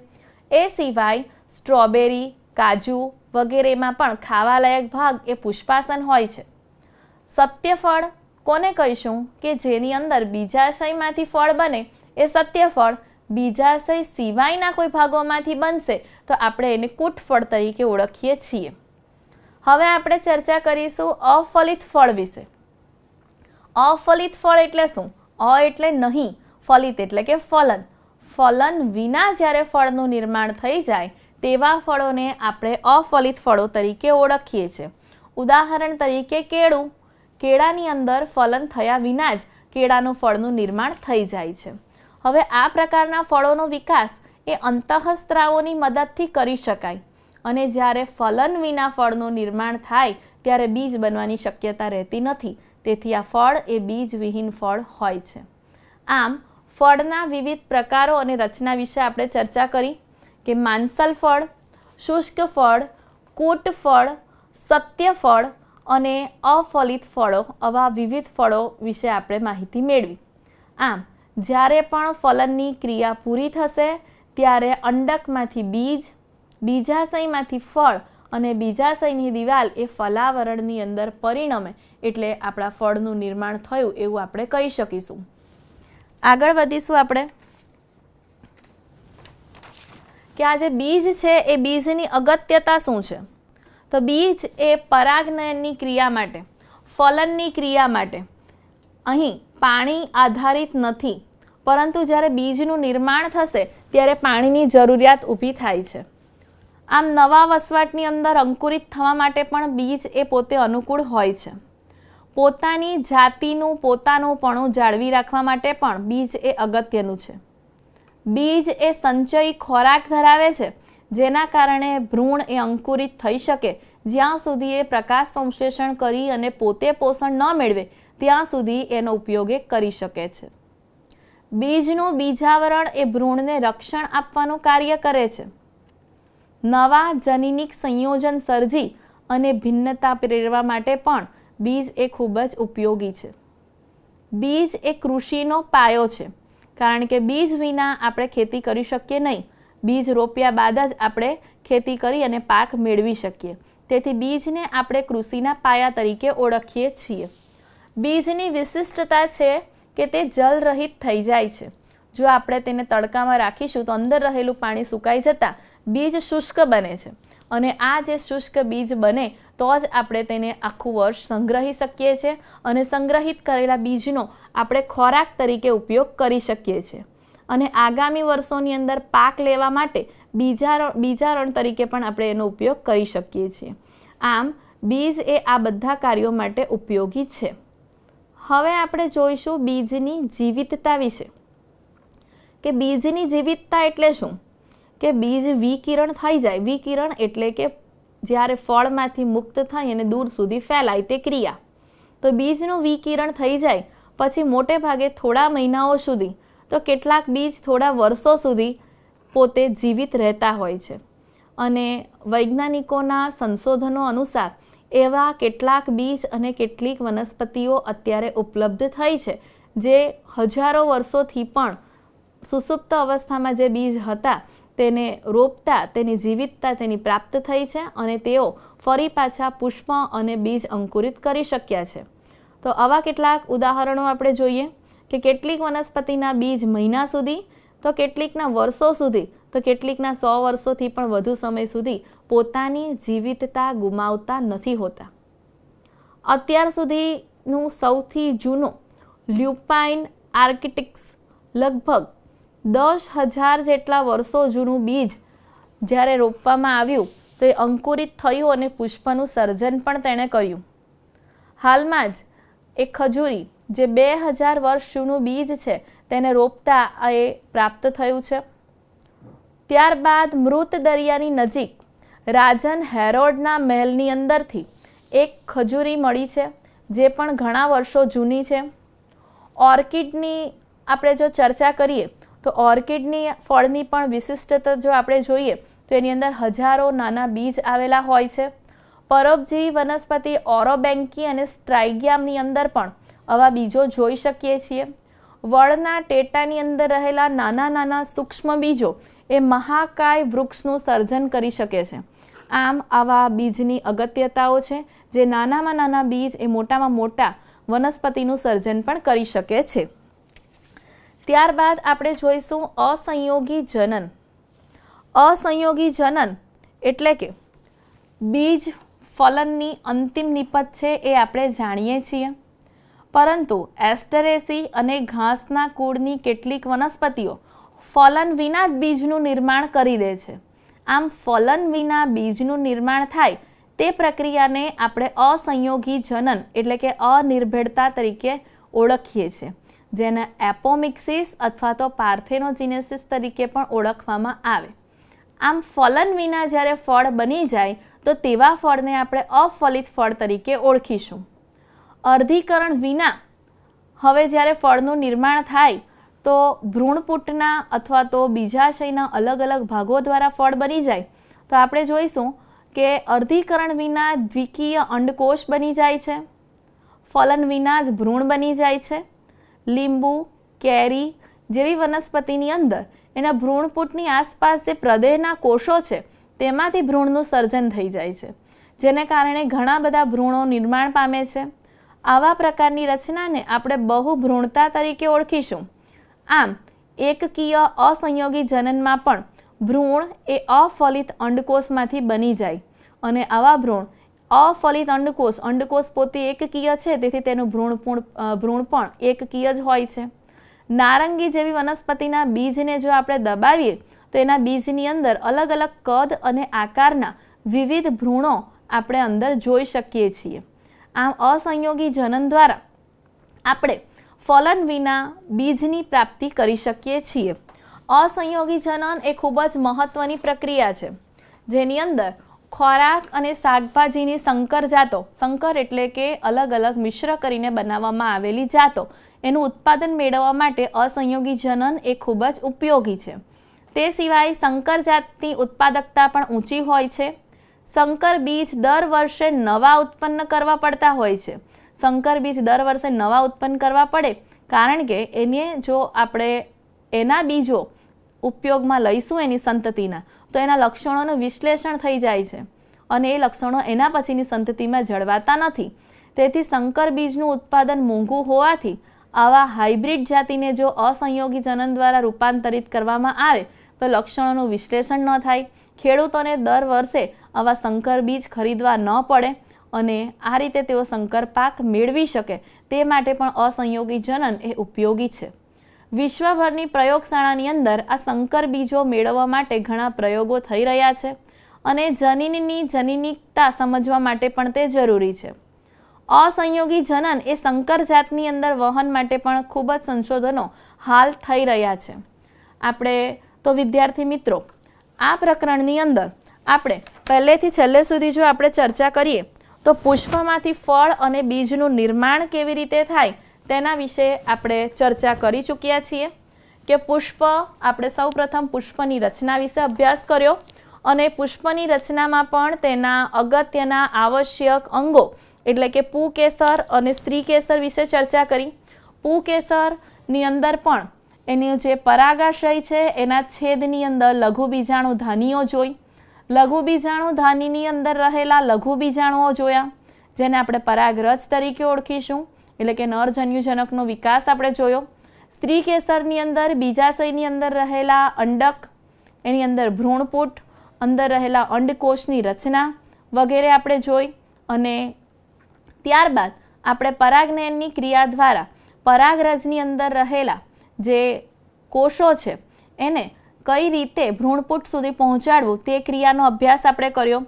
એ સિવાય સ્ટ્રોબેરી, કાજુ વગેરેમાં પણ ખાવાલાયક ભાગ એ પુષ્પાસન હોય છે. સત્યફળ કોને કહીશું, કે જેની અંદર બીજાશયમાંથી ફળ બને એ સત્યફળ. બીજાશય સિવાયના કોઈ ભાગોમાંથી બનશે તો આપણે એને કૂટ ફળ તરીકે ઓળખીએ છીએ. હવે આપણે ચર્ચા કરીશું અફલિત ફળ વિશે. અફલિત ફળ એટલે શું? અ એટલે નહીં, ફલિત એટલે કે ફલન. ફલન વિના જ્યારે ફળનું નિર્માણ થઈ જાય તેવા ફળોને આપણે અફલિત ફળો તરીકે ઓળખીએ છીએ. ઉદાહરણ તરીકે કેળું. કેળાની અંદર ફલન થયા વિના જ કેળાનું ફળનું નિર્માણ થઈ જાય છે. હવે આ પ્રકારના ફળોનો વિકાસ એ અંતઃસ્ત્રાવોની મદદથી કરી શકાય, અને જ્યારે ફલન વિના ફળનું નિર્માણ થાય ત્યારે બીજ બનવાની શક્યતા રહેતી નથી. તેથી આ ફળ એ બીજવિહીન ફળ હોય છે. આમ ફળના વિવિધ પ્રકારો અને રચના વિશે આપણે ચર્ચા કરી, કે માંસલ ફળ, શુષ્ક ફળ, કૂટ ફળ, સત્ય ફળ અને અફલિત ફળો, આવા વિવિધ ફળો વિશે આપણે માહિતી મેળવી. આમ જ્યારે પણ ફલનની ક્રિયા પૂરી થશે ત્યારે અંડકમાંથી બીજ, બીજાશયમાંથી ફળ અને બીજાશયની દિવાલ એ ફલાવરણની અંદર પરિણમે, એટલે આપણા ફળનું નિર્માણ થયું એવું આપણે કહી શકીશું. આગળ વધીશું આપણે, કે આ જે બીજ છે એ બીજની અગત્યતા શું છે. તો બીજ એ પરાગનયનની ક્રિયા માટે, ફલનની ક્રિયા માટે અહીં પાણી આધારિત નથી, પરંતુ જ્યારે બીજનું નિર્માણ થશે ત્યારે પાણીની જરૂરિયાત ઊભી થાય છે. આમ નવા વસવાટની અંદર અંકુરિત થવા માટે પણ બીજ એ પોતે અનુકૂળ હોય છે. પોતાની જાતિનું પોતાનુંપણું જાળવી રાખવા માટે પણ બીજ એ અગત્યનું છે. બીજ એ સંચયી ખોરાક ધરાવે છે, જેના કારણે ભ્રૂણ એ અંકુરિત થઈ શકે જ્યાં સુધી એ પ્રકાશ સંશ્લેષણ કરી અને પોતે પોષણ ન મેળવે ત્યાં સુધી એનો ઉપયોગ એ કરી શકે છે. બીજનું બીજાવરણ એ ભ્રૂણને રક્ષણ આપવાનું કાર્ય કરે છે. નવા જનીનિક સંયોજન સર્જી અને ભિન્નતા પ્રેરવા માટે પણ બીજ એ ખૂબ જ ઉપયોગી છે. બીજ એ કૃષિનો પાયો છે, કારણ કે બીજ વિના આપણે ખેતી કરી શકીએ નહીં. બીજ રોપ્યા બાદ જ આપણે ખેતી કરી અને પાક મેળવી શકીએ. તેથી બીજને આપણે કૃષિના પાયા તરીકે ઓળખીએ છીએ. બીજની વિશિષ્ટતા છે કે તે જલરહિત થઈ જાય છે. જો આપણે તેને તડકામાં રાખીશું તો અંદર રહેલું પાણી સુકાઈ જતાં બીજ શુષ્ક બને છે, અને આ જે શુષ્ક બીજ બને તો જ આપણે તેને આખું વર્ષ સંગ્રહી શકીએ છીએ, અને સંગ્રહિત કરેલા બીજનો આપણે ખોરાક તરીકે ઉપયોગ કરી શકીએ છીએ, અને આગામી વર્ષોની અંદર પાક લેવા માટે બીજારણ તરીકે પણ આપણે એનો ઉપયોગ કરી શકીએ છીએ. આમ બીજ એ આ બધા કાર્યો માટે ઉપયોગી છે. હવે આપણે જોઈશું બીજની જીવિતતા વિશે, કે બીજની જીવિતતા એટલે શું? કે બીજ વિકિરણ થઈ જાય. વિકિરણ એટલે કે જ્યારે ફળમાંથી મુક્ત થઈ અને દૂર સુધી ફેલાય તે ક્રિયા. તો બીજનું વિકિરણ થઈ જાય પછી મોટે ભાગે થોડા મહિનાઓ સુધી, તો કેટલાક બીજ થોડા વર્ષો સુધી પોતે જીવિત રહેતા હોય છે. અને વૈજ્ઞાનિકોના સંશોધનો અનુસાર એવા કેટલાક બીજ અને કેટલીક વનસ્પતિઓ અત્યારે ઉપલબ્ધ થઈ છે જે હજારો વર્ષોથી પણ સુસુપ્ત અવસ્થામાં જે બીજ હતા તેને રોપતા તેની જીવિતતા તેની પ્રાપ્ત થઈ છે, અને તેઓ ફરી પાછા પુષ્પ અને બીજ અંકુરિત કરી શક્યા છે. તો આવા કેટલાક ઉદાહરણો આપણે જોઈએ કે કેટલીક વનસ્પતિના બીજ મહિના સુધી, તો કેટલીકના વર્ષો સુધી, તો કેટલીકના 100 વર્ષોથી પણ વધુ સમય સુધી પોતાની જીવિતતા ગુમાવતા નથી હોતા. અત્યાર સુધીનું સૌથી જૂનું લ્યુપાઇન આર્કિટિક્સ લગભગ 10,000 જેટલા વર્ષો જૂનું બીજ જ્યારે રોપવામાં આવ્યું તો એ અંકુરિત થયું અને પુષ્પનું સર્જન પણ તેણે કર્યું. હાલમાં જ એક ખજૂરી જે 2000 વર્ષ જૂનું બીજ છે તેને રોપતા એ પ્રાપ્ત થયું છે. ત્યારબાદ મૃત દરિયાની નજીક રાજન હેરોડના મહેલની અંદરથી એક ખજૂરી મળી છે જે પણ ઘણા વર્ષો જૂની છે. ઓર્કિડની આપણે જો ચર્ચા કરીએ તો ઓર્કિડની ફળની પણ વિશિષ્ટતા જો આપણે જોઈએ તો એની અંદર હજારો નાના બીજ આવેલા હોય છે. પરોપજીવી વનસ્પતિ ઓરોબેન્કી અને સ્ટ્રાઇગિયામની અંદર પણ આવા બીજો જોઈ શકીએ છીએ. વડના ટેટાની અંદર રહેલા નાના નાના સૂક્ષ્મ બીજો એ મહાકાય વૃક્ષનું સર્જન કરી શકે છે. આમ આવા બીજની અગત્યતાઓ છે જે નાનામાં નાના બીજ એ મોટામાં મોટા વનસ્પતિનું સર્જન પણ કરી શકે છે. ત્યારબાદ આપણે જોઈશું અસંયોગી જનન. અસંયોગી જનન એટલે કે બીજ ફલનની અંતિમ નિપજ છે એ આપણે જાણીએ છીએ, પરંતુ એસ્ટરેસી અને ઘાસના કુળની કેટલીક વનસ્પતિઓ ફલન વિના જ બીજનું નિર્માણ કરી દે છે. આમ ફલન વિના બીજનું નિર્માણ થાય તે પ્રક્રિયાને આપણે અસંયોગી જનન એટલે કે અનિર્ભેળતા તરીકે ઓળખીએ છીએ, જેને એપોમિક્સિસ અથવા તો પાર્થેનોજીનેસિસ તરીકે પણ ઓળખવામાં આવે. આમ ફલન વિના જ્યારે ફળ બની જાય તો તેવા ફળને આપણે અફલિત ફળ તરીકે ઓળખીશું. અર્ધીકરણ વિના હવે જ્યારે ફળનું નિર્માણ થાય તો ભ્રૂણપુટના અથવા તો બીજાશયના અલગ અલગ ભાગો દ્વારા ફળ બની જાય તો આપણે જોઈશું કે અર્ધીકરણ વિના દ્વિકીય અંડકોષ બની જાય છે. ફલન વિના જ ભ્રૂણ બની જાય છે. લીંબુ, કેરી જેવી વનસ્પતિની અંદર એના ભ્રૂણપુટની આસપાસ જે પ્રદેહના કોષો છે તેમાંથી ભ્રૂણનું સર્જન થઈ જાય છે, જેને કારણે ઘણા બધા ભ્રૂણો નિર્માણ પામે છે. આવા પ્રકારની રચનાને આપણે બહુભ્રૂણતા તરીકે ઓળખીશું. આમ એકકીય અસંયોગી જનનમાં પણ ભ્રૂણ એ અફલિત અંડકોષમાંથી બની જાય, અને આવા ભ્રૂણ અફલિત અંડકોષ પોતે એકકીય છે, તેથી તેનું ભ્રૂણ પણ એકકીય જ હોય છે. નારંગી જેવી વનસ્પતિના બીજને જો આપણે દબાવીએ તો એના બીજની અંદર અલગ અલગ કદ અને આકારના વિવિધ ભ્રૂણો આપણે અંદર જોઈ શકીએ છીએ. આમ અસંયોગી જનન દ્વારા આપણે ફલન વિના બીજની પ્રાપ્તિ કરી શકીએ છીએ. અસંયોગી જનન એ ખૂબ જ મહત્વની પ્રક્રિયા છે, જેની અંદર ખોરાક અને શાકભાજીની સંકર જાતો, સંકર એટલે કે અલગ અલગ મિશ્ર કરીને બનાવવામાં આવેલી જાતો, એનું ઉત્પાદન મેળવવા માટે અસંયોગી જનન એ ખૂબ જ ઉપયોગી છે. તે સિવાય સંકર જાતની ઉત્પાદકતા પણ ઊંચી હોય છે. સંકર બીજ દર વર્ષે નવા ઉત્પન્ન કરવા પડતા હોય છે. સંકર બીજ દર વર્ષે નવા ઉત્પન્ન કરવા પડે કારણ કે એને જો આપણે એના બીજો ઉપયોગમાં લઈશું એની સંતતિના, તો એના લક્ષણોનું વિશ્લેષણ થઈ જાય છે અને એ લક્ષણો એના પછીની સંતતિમાં જળવાતા નથી. તેથી સંકર બીજનું ઉત્પાદન મોંઘું હોવાથી આવા હાઇબ્રિડ જાતિને જો અસંયોગી જનન દ્વારા રૂપાંતરિત કરવામાં આવે તો લક્ષણોનું વિશ્લેષણ ન થાય, ખેડૂતોને દર વર્ષે આવા સંકર બીજ ખરીદવા ન પડે અને આ રીતે તેઓ સંકર પાક મેળવી શકે. તે માટે પણ અસંયોગી જનન એ ઉપયોગી છે. વિશ્વભરની પ્રયોગશાળાની અંદર આ સંકર બીજો મેળવવા માટે ઘણા પ્રયોગો થઈ રહ્યા છે અને જનીનની જનીનિકતા સમજવા માટે પણ તે જરૂરી છે. અસંયોગી જનન એ સંકર જાતની અંદર વહન માટે પણ ખૂબ જ સંશોધનો હાલ થઈ રહ્યા છે. આપણે તો વિદ્યાર્થી મિત્રો આ પ્રકરણની અંદર આપણે પહેલેથી છેલ્લે સુધી જો આપણે ચર્ચા કરીએ તો પુષ્પમાંથી ફળ અને બીજનું નિર્માણ કેવી રીતે થાય તેના વિશે આપણે ચર્ચા કરી ચૂક્યા છીએ કે પુષ્પ, આપણે સૌપ્રથમ પુષ્પની રચના વિશે અભ્યાસ કર્યો અને પુષ્પની રચનામાં પણ તેના અગત્યના આવશ્યક અંગો એટલે કે પુંકેસર અને સ્ત્રીકેસર વિશે ચર્ચા કરી. પુંકેસરની અંદર પણ એનું જે પરાગાશય છે એના છેદની અંદર લઘુ બીજાણુ ધાનીઓ જોઈ. લઘુ બીજાણુ ધાનીની અંદર રહેલા લઘુ બીજાણુઓ જોયા, જેને આપણે પરાગરજ તરીકે ઓળખીશું, એટલે કે નરજન્યુજનકનો વિકાસ આપણે જોયો. સ્ત્રી કેસરની અંદર બીજાશયની અંદર રહેલા અંડક, એની અંદર ભ્રૂણપુટ, અંદર રહેલા અંડકોષની રચના વગેરે આપણે જોઈ અને ત્યારબાદ આપણે પરાગનયનની ક્રિયા દ્વારા પરાગરજની અંદર રહેલા જે કોષો છે એને કઈ રીતે ભ્રૂણપુટ સુધી પહોંચાડવું તે ક્રિયાનો અભ્યાસ આપણે કર્યો.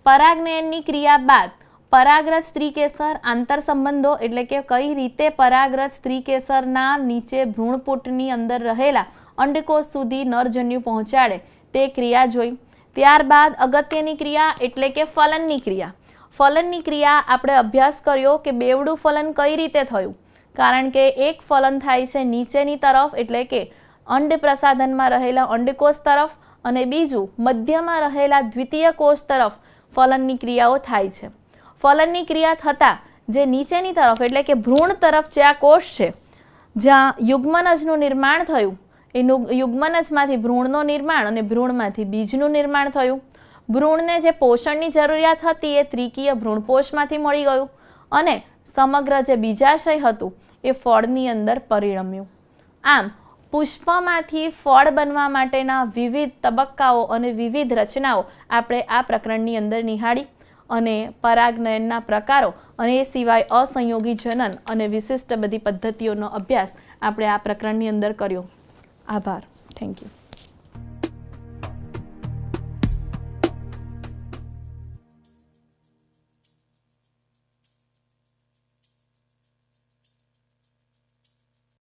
પરાગનયનની ક્રિયા બાદ પરાગરજ સ્ત્રીકેસર આંતર સંબંધો એટલે કે કઈ રીતે પરાગરજ સ્ત્રીકેસરના નીચે ભ્રૂણપુટની અંદર રહેલા અંડકોષ સુધી નરજન્યુ પહોંચાડે તે ક્રિયા જોઈ. ત્યારબાદ અગત્યની ક્રિયા એટલે કે ફલનની ક્રિયા. ફલનની ક્રિયા આપણે અભ્યાસ કર્યો કે બેવડું ફલન કઈ રીતે થયું, કારણ કે એક ફલન થાય છે નીચેની તરફ એટલે કે અંડ પ્રસાધનમાં રહેલા અંડકોષ તરફ અને બીજું મધ્યમાં રહેલા દ્વિતીય કોષ તરફ ફલનની ક્રિયાઓ થાય છે. ફલનની ક્રિયા થતાં જે નીચેની તરફ એટલે કે ભ્રૂણ તરફ જે આ કોષ છે જ્યાં યુગ્મનજનું નિર્માણ થયું, એ યુગ્મનજમાંથી ભ્રૂણનું નિર્માણ અને ભ્રૂણમાંથી બીજનું નિર્માણ થયું. ભ્રૂણને જે પોષણની જરૂરિયાત હતી એ ત્રિકીય ભ્રૂણપોષમાંથી મળી ગયું અને સમગ્ર જે બીજાશય હતું એ ફળની અંદર પરિણમ્યું. આમ પુષ્પમાંથી ફળ બનવા માટેના વિવિધ તબક્કાઓ અને વિવિધ રચનાઓ આપણે આ પ્રકરણની અંદર નિહાળી અને પરાગનયનના પ્રકારો અને એ સિવાય અસંયોગી જનન અને વિશિષ્ટ બધી પદ્ધતિઓનો અભ્યાસ આપણે આ પ્રકરણની અંદર કર્યો. આભાર. Thank you.